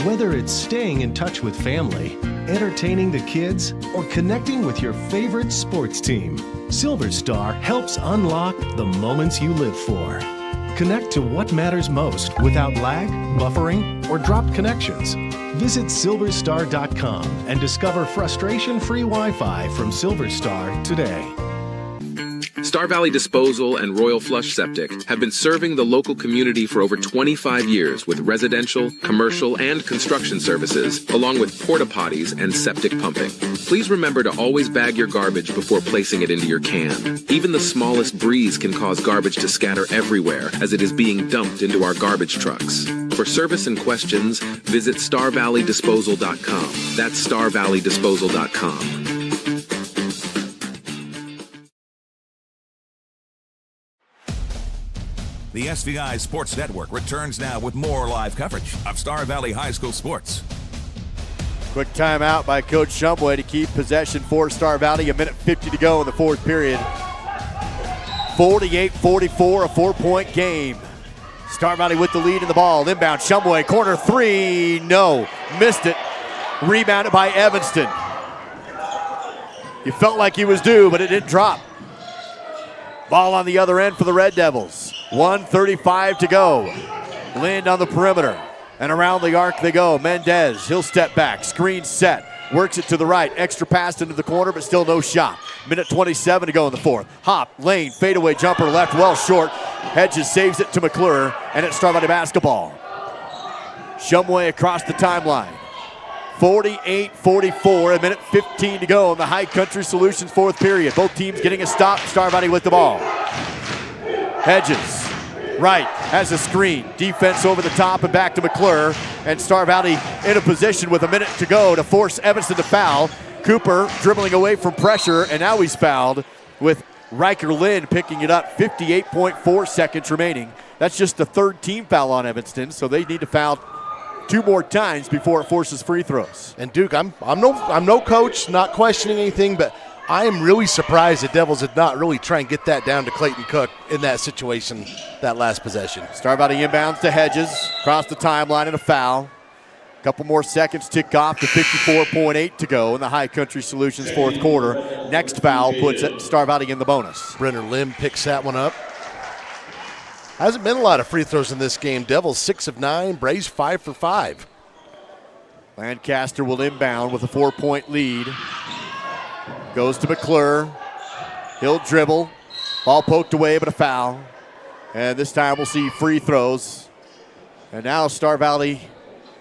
Whether it's staying in touch with family, entertaining the kids, or connecting with your favorite sports team, Silver Star helps unlock the moments you live for. Connect to what matters most without lag, buffering, or dropped connections. Visit silverstar.com and discover frustration-free Wi-Fi from Silver Star today. Star Valley Disposal and Royal Flush Septic have been serving the local community for over 25 years with residential, commercial, and construction services, along with porta potties and septic pumping. Please remember to always bag your garbage before placing it into your can. Even the smallest breeze can cause garbage to scatter everywhere as it is being dumped into our garbage trucks. For service and questions, visit starvalleydisposal.com. That's starvalleydisposal.com. The SVI Sports Network returns now with more live coverage of Star Valley High School sports. Quick timeout by Coach Shumway to keep possession for Star Valley. A minute 50 to go in the fourth period. 48-44, a 4-point game. Star Valley with the lead in the ball. Inbound, Shumway, corner three. No, missed it. Rebounded by Evanston. He felt like he was due, but it didn't drop. Ball on the other end for the Red Devils. 1:35 to go. Lind on the perimeter. And around the arc they go. Mendez, he'll step back. Screen set. Works it to the right. Extra pass into the corner, but still no shot. Minute 27 to go in the fourth. Hop, lane, fadeaway jumper left, well short. Hedges saves it to McClure, and it's Star Valley basketball. Shumway across the timeline. 48-44, a minute 15 to go in the High Country Solutions fourth period. Both teams getting a stop. Star Valley with the ball. Hedges, right, has a screen. Defense over the top and back to McClure. And Star Valley in a position with a minute to go to force Evanston to foul. Cooper dribbling away from pressure, and now he's fouled with Riker Lind picking it up. 58.4 seconds remaining. That's just the third team foul on Evanston, so they need to foul 2 more times before it forces free throws. And Duke, I'm no coach, not questioning anything, but I am really surprised the Devils did not really try and get that down to Clayton Cook in that situation, that last possession. Star Valley inbounds to Hedges, across the timeline and a foul. A couple more seconds tick off to 54.8 to go in the High Country Solutions fourth quarter. Next foul puts Star Valley in the bonus. Brenner Lim picks that one up. Hasn't been a lot of free throws in this game. Devils 6 of 9, Braves 5 for 5. Lancaster will inbound with a 4-point lead. Goes to McClure. He'll dribble. Ball poked away, but a foul. And this time we'll see free throws. And now Star Valley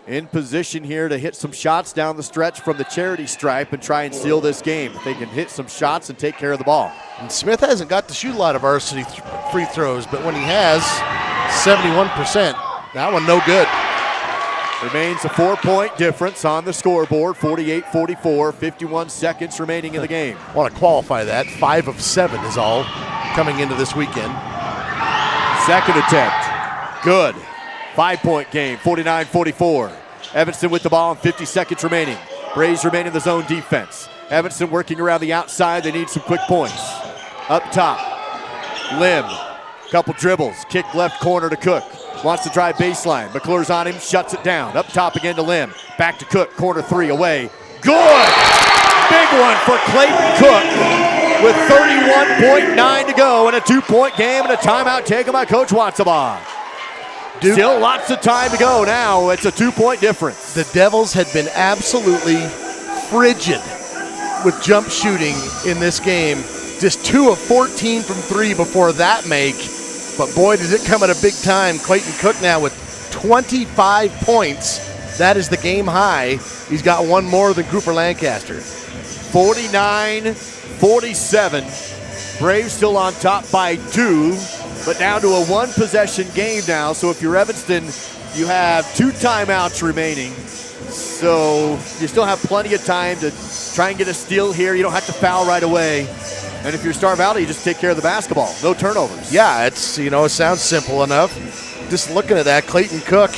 in position here to hit some shots down the stretch from the charity stripe and try and seal this game. If they can hit some shots and take care of the ball. And Smith hasn't got to shoot a lot of varsity free throws, but when he has, 71%. That one no good. Remains a 4-point difference on the scoreboard, 48-44, 51 seconds remaining in the game. I want to qualify that. 5 of 7 is all coming into this weekend. Second attempt, good. 5-point game, 49-44. Evanston with the ball and 50 seconds remaining. Braves remain in the zone defense. Evanston working around the outside. They need some quick points. Up top, Lim, couple dribbles, kick left corner to Cook. Wants to drive baseline. McClure's on him, shuts it down. Up top again to Lim. Back to Cook, corner three away. Good! Big one for Clayton Cook with 31.9 to go in a 2-point game and a timeout taken by Coach Watsabaugh. Still lots of time to go now. It's a 2-point difference. The Devils had been absolutely frigid with jump shooting in this game. Just 2 of 14 from 3 before that make. But boy, does it come at a big time. Clayton Cook now with 25 points That is the game high. He's got one more than Cooper Lancaster. 49-47. Braves still on top by 2, but down to a 1-possession game now. So if you're Evanston, you have 2 timeouts remaining. So you still have plenty of time to try and get a steal here. You don't have to foul right away. And if you're Star Valley, you just take care of the basketball. No turnovers. Yeah, it's, it sounds simple enough. Just looking at that, Clayton Cook,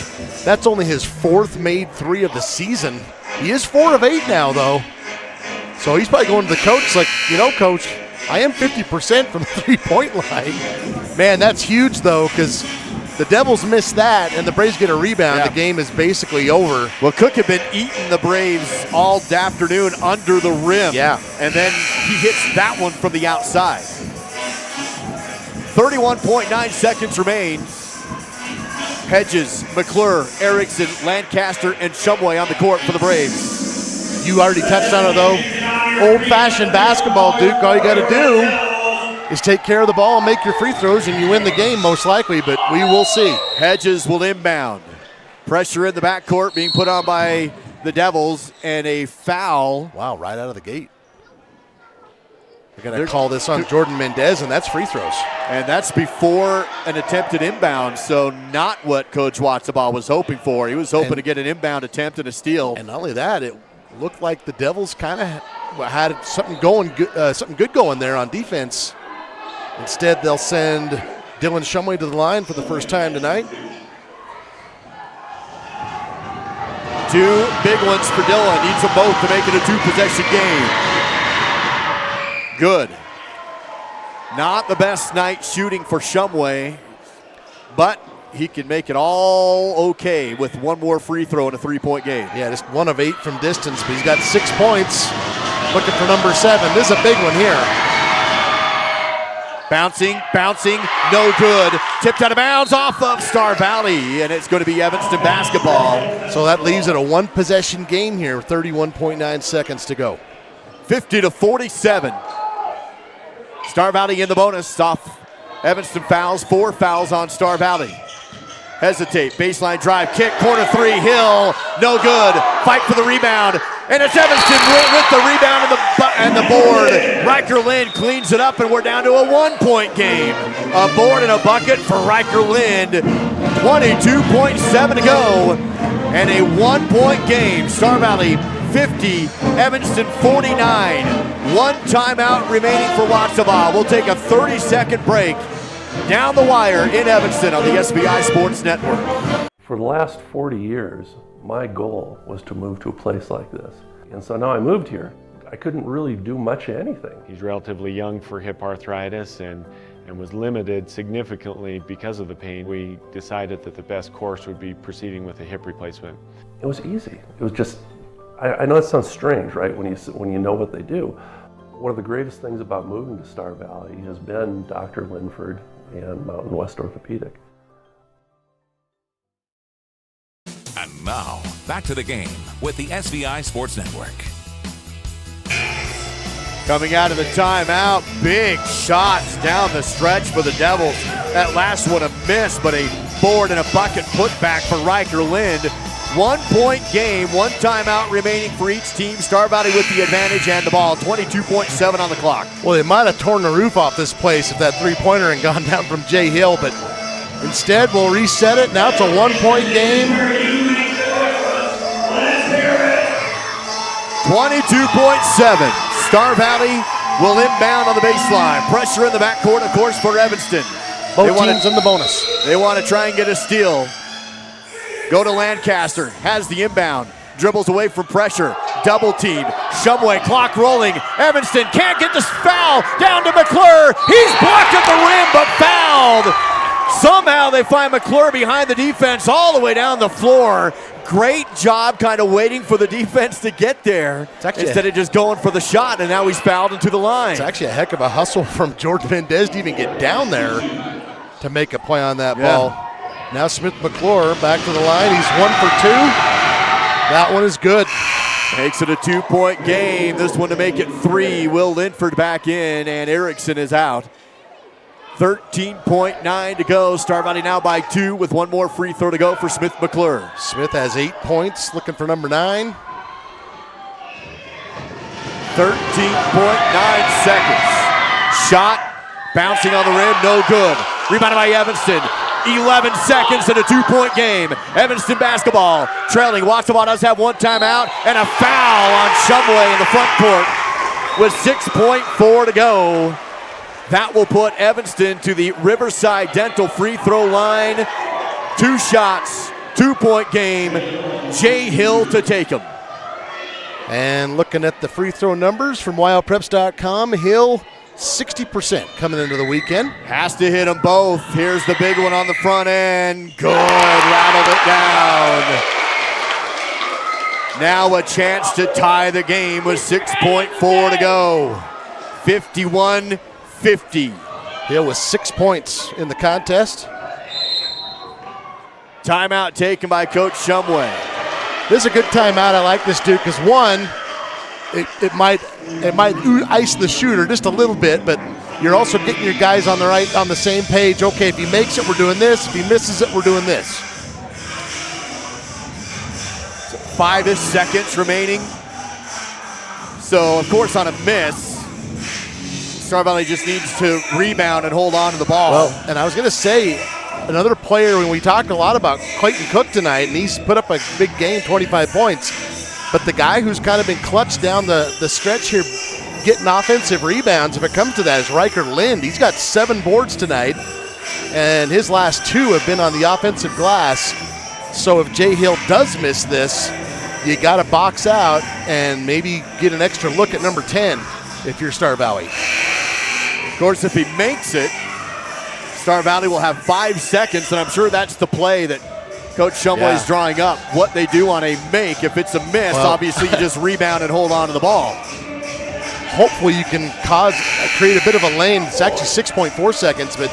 that's only his 4th made 3 of the season. He is 4 of 8 now, though. So he's probably going to the coach like, Coach, I am 50% from the 3-point line. Man, that's huge, though, because the Devils miss that, and the Braves get a rebound. Yeah. The game is basically over. Well, Cook had been eating the Braves all afternoon under the rim. Yeah. And then he hits that one from the outside. 31.9 seconds remains. Hedges, McClure, Erickson, Lancaster, and Shumway on the court for the Braves. You already touched on it, though. Old-fashioned basketball, Duke. All you got to do is take care of the ball and make your free throws, and you win the game most likely, but we will see. Hedges will inbound. Pressure in the backcourt being put on by the Devils, and a foul. Wow, right out of the gate. They're going to call this on Jordan Mendez, and that's free throws. And that's before an attempted inbound, so not what Coach Watsabah was hoping for. He was hoping to get an inbound attempt and a steal. And not only that, it looked like the Devils kind of had something good going there on defense. Instead, they'll send Dylan Shumway to the line for the first time tonight. 2 big ones for Dylan. Needs them both to make it a 2-possession game. Good. Not the best night shooting for Shumway, but he can make it all okay with one more free throw in a 3-point game. Yeah, just 1 of 8 from distance, but he's got 6 points. Looking for number 7. This is a big one here. Bouncing, no good. Tipped out of bounds off of Star Valley, and it's going to be Evanston basketball. So that leaves it a 1-possession game here, 31.9 seconds to go. 50-47. Star Valley in the bonus off Evanston fouls. 4 fouls on Star Valley. Hesitate, baseline drive, kick, corner 3, Hill, no good. Fight for the rebound, and it's Evanston with the rebound and the board. Riker Lind cleans it up, and we're down to a 1-point game. A board and a bucket for Riker Lind. 22.7 to go, and a 1-point game. Star Valley 50, Evanston 49. 1 timeout remaining for Watsabah. We'll take a 30-second break. Down the wire in Evanston on the SBI Sports Network. For the last 40 years, my goal was to move to a place like this. And so now I moved here. I couldn't really do much of anything. He's relatively young for hip arthritis and was limited significantly because of the pain. We decided that the best course would be proceeding with a hip replacement. It was easy. It was just, I know it sounds strange, right, when you know what they do. One of the greatest things about moving to Star Valley has been Dr. Linford and Mountain West Orthopedic. And now, back to the game with the SVI Sports Network. Coming out of the timeout, big shots down the stretch for the Devils. That last one a miss, but a board and a bucket put back for Riker Lind. 1-point game, 1 timeout remaining for each team. Star Valley with the advantage and the ball. 22.7 on the clock. Well, they might have torn the roof off this place if that 3-pointer had gone down from Jay Hill, but instead we'll reset it. Now it's a 1-point game. 22.7. Star Valley will inbound on the baseline. Pressure in the backcourt, of course, for Evanston. Both teams in the bonus. They want to try and get a steal. Go to Lancaster, has the inbound, dribbles away from pressure, double team, Shumway, clock rolling, Evanston can't get this foul, down to McClure, he's blocked at the rim but fouled. Somehow they find McClure behind the defense all the way down the floor. Great job kind of waiting for the defense to get there instead of just going for the shot, and now he's fouled into the line. It's actually a heck of a hustle from Jordan Mendez to even get down there to make a play on that ball. Now Smith McClure back to the line. He's 1 for 2. That one is good. Makes it a 2-point game. This one to make it 3. Will Linford back in, and Erickson is out. 13.9 to go. Star Valley now by 2 with one more free throw to go for Smith McClure. Smith has 8 points, looking for number 9. 13.9 seconds. Shot, bouncing on the rim, no good. Rebounded by Evanston. 11 seconds in a 2-point game. Evanston basketball trailing. Watsonville does have one timeout and a foul on Shumway in the front court with 6.4 to go. That will put Evanston to the Riverside Dental free throw line. 2 shots, 2-point game. Jay Hill to take them. And looking at the free throw numbers from wildpreps.com, Hill 60% coming into the weekend. Has to hit them both. Here's the big one on the front end. Good, rattled it down. Now a chance to tie the game with 6.4 to go. 51-50. Hill with 6 points in the contest. Timeout taken by Coach Shumway. This is a good timeout. I like this, Duke, because one, it might ice the shooter just a little bit, but you're also getting your guys on the same page. Okay, if he makes it, we're doing this. If he misses it, we're doing this. 5-ish seconds remaining. So, of course, on a miss, Star Valley just needs to rebound and hold on to the ball. Well, and I was going to say, another player, when we talked a lot about Clayton Cook tonight, and he's put up a big game, 25 points. But the guy who's kind of been clutched down the stretch here, getting offensive rebounds, if it comes to that, is Riker Lind. He's got 7 boards tonight, and his last 2 have been on the offensive glass. So if Jay Hill does miss this, you got to box out and maybe get an extra look at number 10 if you're Star Valley. Of course, if he makes it, Star Valley will have 5 seconds, and I'm sure that's the play that Coach Shumway is drawing up. What they do on a make. If it's a miss, obviously you just rebound and hold on to the ball. Hopefully you can create a bit of a lane. It's actually 6.4 seconds, but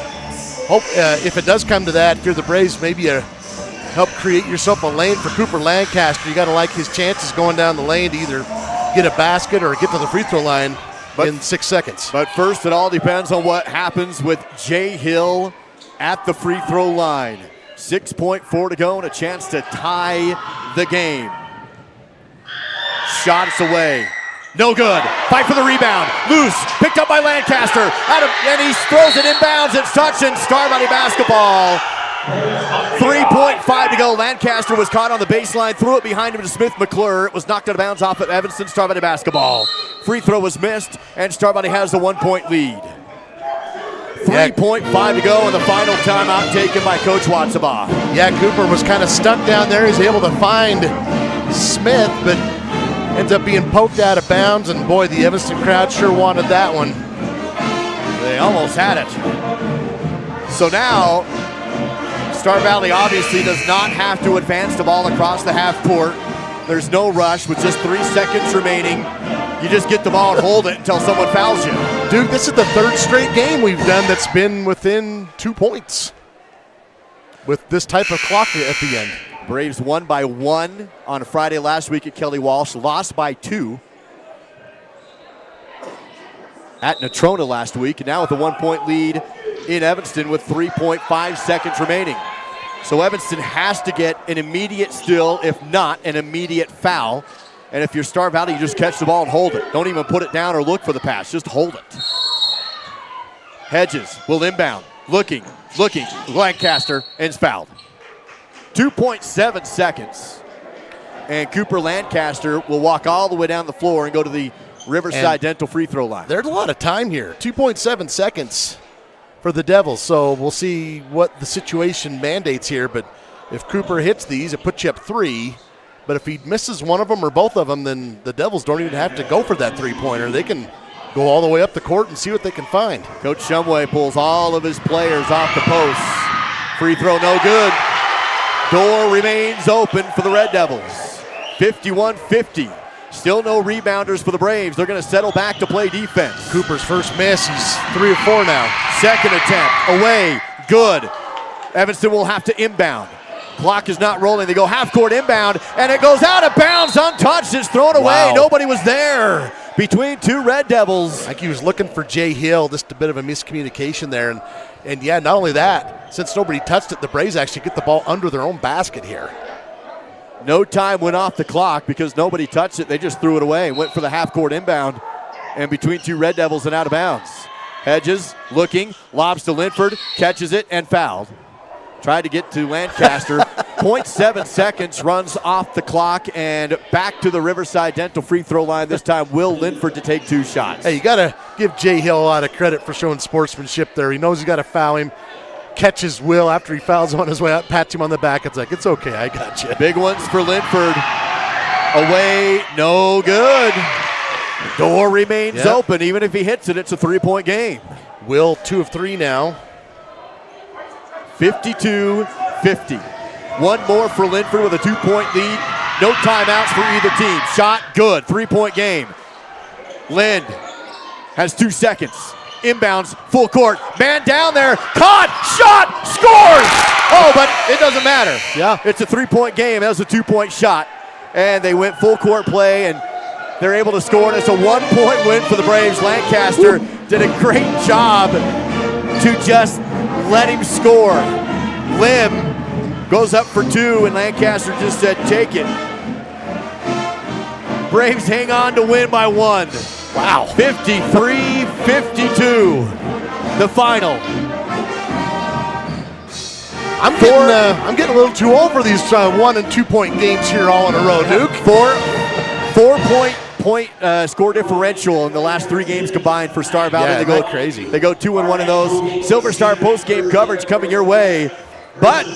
if it does come to that, if you're the Braves, maybe help create yourself a lane for Cooper Lancaster. You got to like his chances going down the lane to either get a basket or get to the free throw line in 6 seconds. But first, it all depends on what happens with Jay Hill at the free throw line. 6.4 to go and a chance to tie the game. Shots away. No good. Fight for the rebound. Loose. Picked up by Lancaster. And he throws it inbounds. It's touch and Star Valley basketball. 3.5 to go. Lancaster was caught on the baseline. Threw it behind him to Smith McClure. It was knocked out of bounds off at Evanston. Star Valley basketball. Free throw was missed, and Star Valley has the 1-point lead. 3.5 to go, and the final timeout taken by Coach Watsabaugh. Yeah, Cooper was kind of stuck down there. He's able to find Smith, but ends up being poked out of bounds, and boy, the Evanston crowd sure wanted that one. They almost had it. So now, Star Valley obviously does not have to advance the ball across the half court. There's no rush with just 3 seconds remaining. You just get the ball and hold it until someone fouls you. Dude, this is the 3rd straight game we've done that's been within 2 points with this type of clock at the end. Braves won by 1 on Friday last week at Kelly Walsh, lost by 2 at Natrona last week, and now with a 1-point lead in Evanston with 3.5 seconds remaining. So Evanston has to get an immediate steal, if not an immediate foul. And if you're Star Valley, you just catch the ball and hold it. Don't even put it down or look for the pass. Just hold it. Hedges will inbound. Looking. Lancaster, and it's fouled. 2.7 seconds. And Cooper Lancaster will walk all the way down the floor and go to the Riverside Dental free throw line. There's a lot of time here. 2.7 seconds for the Devils. So we'll see what the situation mandates here. But if Cooper hits these, it puts you up 3. But if he misses one of them or both of them, then the Devils don't even have to go for that 3-pointer. They can go all the way up the court and see what they can find. Coach Shumway pulls all of his players off the post. Free throw no good. Door remains open for the Red Devils. 51-50. Still no rebounders for the Braves. They're going to settle back to play defense. Cooper's first miss. He's 3 or 4 now. Second attempt. Away. Good. Evanston will have to inbound. Clock is not rolling. They go half-court inbound, and it goes out of bounds, untouched. It's thrown away. Nobody was there. between two Red Devils. I think he was looking for Jay Hill, just a bit of a miscommunication there. And yeah, not only that, since nobody touched it, the Braves actually get the ball under their own basket here. No time went off the clock because nobody touched it. They just threw it away, went for the half-court inbound, and between two Red Devils and out of bounds. Hedges looking, lobs to Linford, catches it, and fouled. Tried to get to Lancaster. 0.7 seconds runs off the clock, and back to the Riverside Dental free throw line. This time, Will Linford to take 2 shots. Hey, you got to give Jay Hill a lot of credit for showing sportsmanship there. He knows he's got to foul him. Catches Will after he fouls on his way out, pats him on the back. It's like, it's okay, I got you. Big ones for Linford. Away, no good. Door remains open. Even if he hits it, it's a 3-point game. Will 2 of 3 now. 52-50. One more for Linford with a 2-point lead. No timeouts for either team. Shot, good. 3-point game. Lind has 2 seconds. Inbounds, full court. Man down there. Caught, shot, scores! Oh, but it doesn't matter. Yeah. It's a 3-point game. That was a 2-point shot. And they went full court play, and they're able to score. And it's a 1-point win for the Braves. Lancaster did a great job to just let him score. Lim goes up for 2, and Lancaster just said, take it. Braves hang on to win by 1. Wow. 53-52, the final. I'm getting a little too old for these 1- and 2-point games here all in a row, Duke. 4-point score differential in the last 3 games combined for Star Valley. Yeah, they go crazy. They go 2-1 in those. Silver Star post-game coverage coming your way. But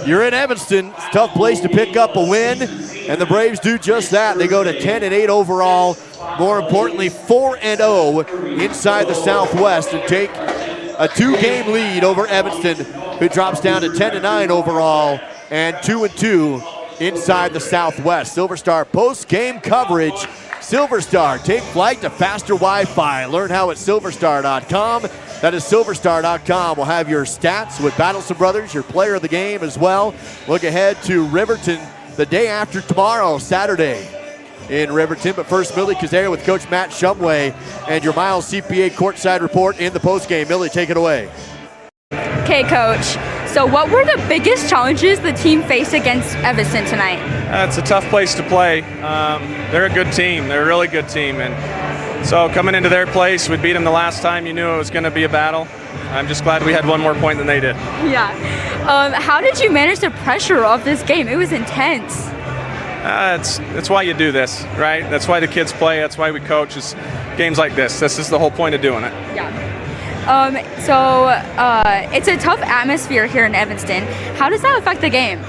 you're in Evanston. It's a tough place to pick up a win, and the Braves do just that. They go to 10-8 overall. More importantly, 4-0 inside the Southwest, and take a 2-game lead over Evanston, who drops down to 10-9 overall and 2-2 inside the Southwest. Silver Star post-game coverage. Silver Star, take flight to faster Wi-Fi. Learn how at silverstar.com. That is silverstar.com. We'll have your stats with Battleson Brothers, your player of the game as well. Look ahead to Riverton the day after tomorrow, Saturday in Riverton. But first, Millie Kazare with Coach Matt Shumway and your Miles CPA courtside report in the postgame. Millie, take it away. Okay, Coach. So what were the biggest challenges the team faced against Evanston tonight? It's a tough place to play. They're a good team. They're a really good team. And so coming into their place, we beat them the last time. You knew it was going to be a battle. I'm just glad we had 1 more point than they did. Yeah. How did you manage the pressure of this game? It was intense. It's why you do this, right? That's why the kids play. That's why we coach. Is games like this. This is the whole point of doing it. Yeah. So it's a tough atmosphere here in Evanston. How does that affect the game?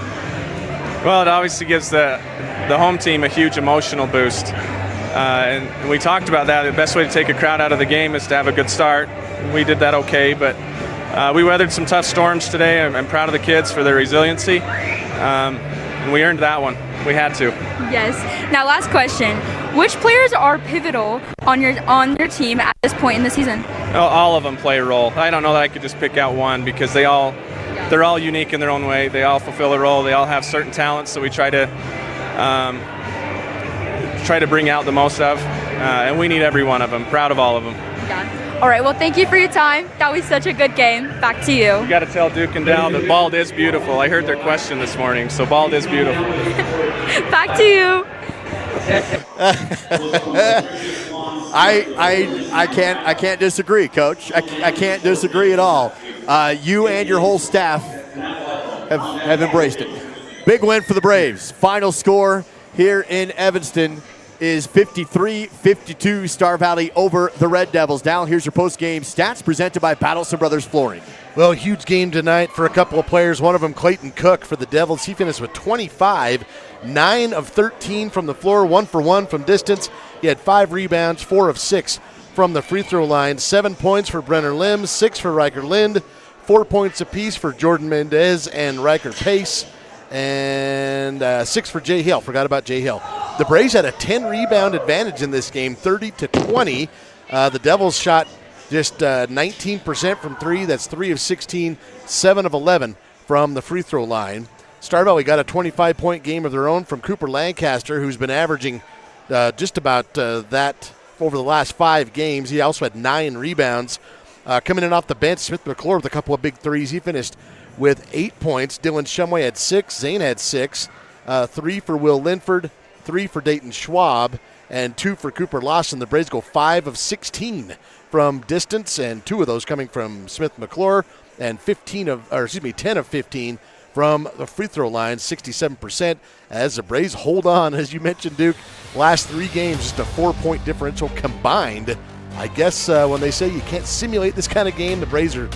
Well, it obviously gives the home team a huge emotional boost. And we talked about that. The best way to take a crowd out of the game is to have a good start. We did that okay, but we weathered some tough storms today. I'm proud of the kids for their resiliency. And we earned that one. We had to. Yes. Now, last question. Which players are pivotal on your team at this point in the season? All of them play a role. I don't know that I could just pick out one because they're all unique in their own way. They all fulfill a role. They all have certain talents that we try to bring out the most of, and we need every one of them. Proud of all of them. Yeah. All right. Well, thank you for your time. That was such a good game. Back to you. You got to tell Duke and Dal that Bald is beautiful. I heard their question this morning, so Bald is beautiful. Back to you. I can't disagree, Coach. I can't disagree at all. You and your whole staff have embraced it. Big win for the Braves. Final score here in Evanston is 53-52, Star Valley over the Red Devils. Now here's your post-game stats presented by Battleson Brothers Flooring. Well, huge game tonight for a couple of players. One of them, Clayton Cook for the Devils. He finished with 25, 9 of 13 from the floor, 1 for 1 from distance. He had 5 rebounds, 4 of 6 from the free throw line. 7 points for Brenner Lim, 6 for Riker Lind, 4 points apiece for Jordan Mendez and Riker Pace, and 6 for Jay Hill. Forgot about Jay Hill. The Braves had a 10-rebound advantage in this game, 30-20. The Devils shot just 19% from 3. That's 3 of 16, 7 of 11 from the free throw line. Star Valley got a 25-point game of their own from Cooper Lancaster, who's been averaging just about that over the last 5 games. He also had 9 rebounds. Coming in off the bench, Smith McClure with a couple of big threes. He finished with 8 points. Dylan Shumway had 6. Zane had 6. 3 for Will Linford, 3 for Dayton Schwab, and 2 for Cooper Lawson. The Braves go 5 of 16 from distance, and 2 of those coming from Smith McClure, and 10 of 15 from the free throw line, 67%. As the Braves hold on, as you mentioned, Duke, last 3 games, just a 4-point differential combined. I guess when they say you can't simulate this kind of game, the Braves are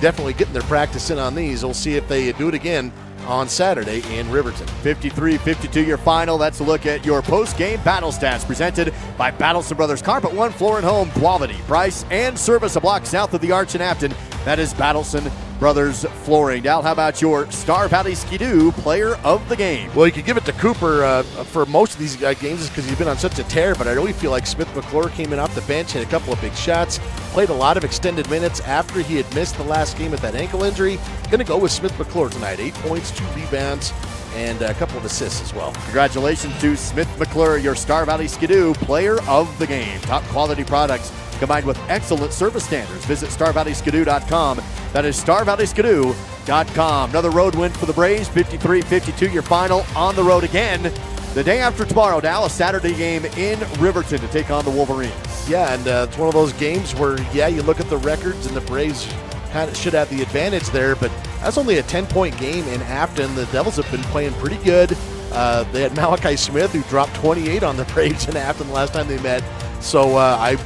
definitely getting their practice in on these. We'll see if they do it again on Saturday in Riverton. 53-52 your final. That's a look at your post-game battle stats presented by Battleson Brothers Carpet One Floor and Home. Quality, price, and service a block south of the Arch in Afton. That is Battleson Brothers Flooring. Now, how about your Star Valley Ski-Doo player of the game? Well, you could give it to Cooper for most of these games because he's been on such a tear, but I really feel like Smith McClure came in off the bench, had a couple of big shots, played a lot of extended minutes after he had missed the last game with that ankle injury. Going to go with Smith McClure tonight. 8 points, 2 rebounds, and a couple of assists as well. Congratulations to Smith McClure, your Star Valley Ski-Doo player of the game. Top quality products combined with excellent service standards. Visit StarValleySkidoo.com. That is StarValleySkidoo.com. Another road win for the Braves, 53-52 your final on the road again. The day after tomorrow, now a Saturday game in Riverton to take on the Wolverines. Yeah, and it's one of those games where, you look at the records and the Braves kind of should have the advantage there, but that's only a 10-point game in Afton. The Devils have been playing pretty good. They had Malachi Smith, who dropped 28 on the Braves in Afton the last time they met. So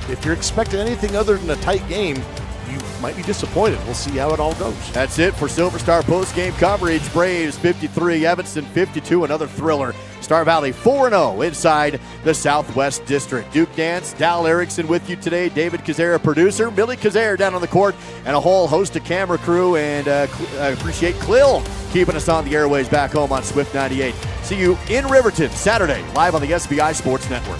if you're expecting anything other than a tight game, you might be disappointed. We'll see how it all goes. That's it for Silver Star post-game coverage. Braves 53, Evanston 52, another thriller. Star Valley 4-0 inside the Southwest District. Duke Dance, Dal Erickson with you today. David Kazera, producer. Billy Kazera down on the court, and a whole host of camera crew. And appreciate Clill keeping us on the airways back home on Swift 98. See you in Riverton Saturday, live on the SBI Sports Network.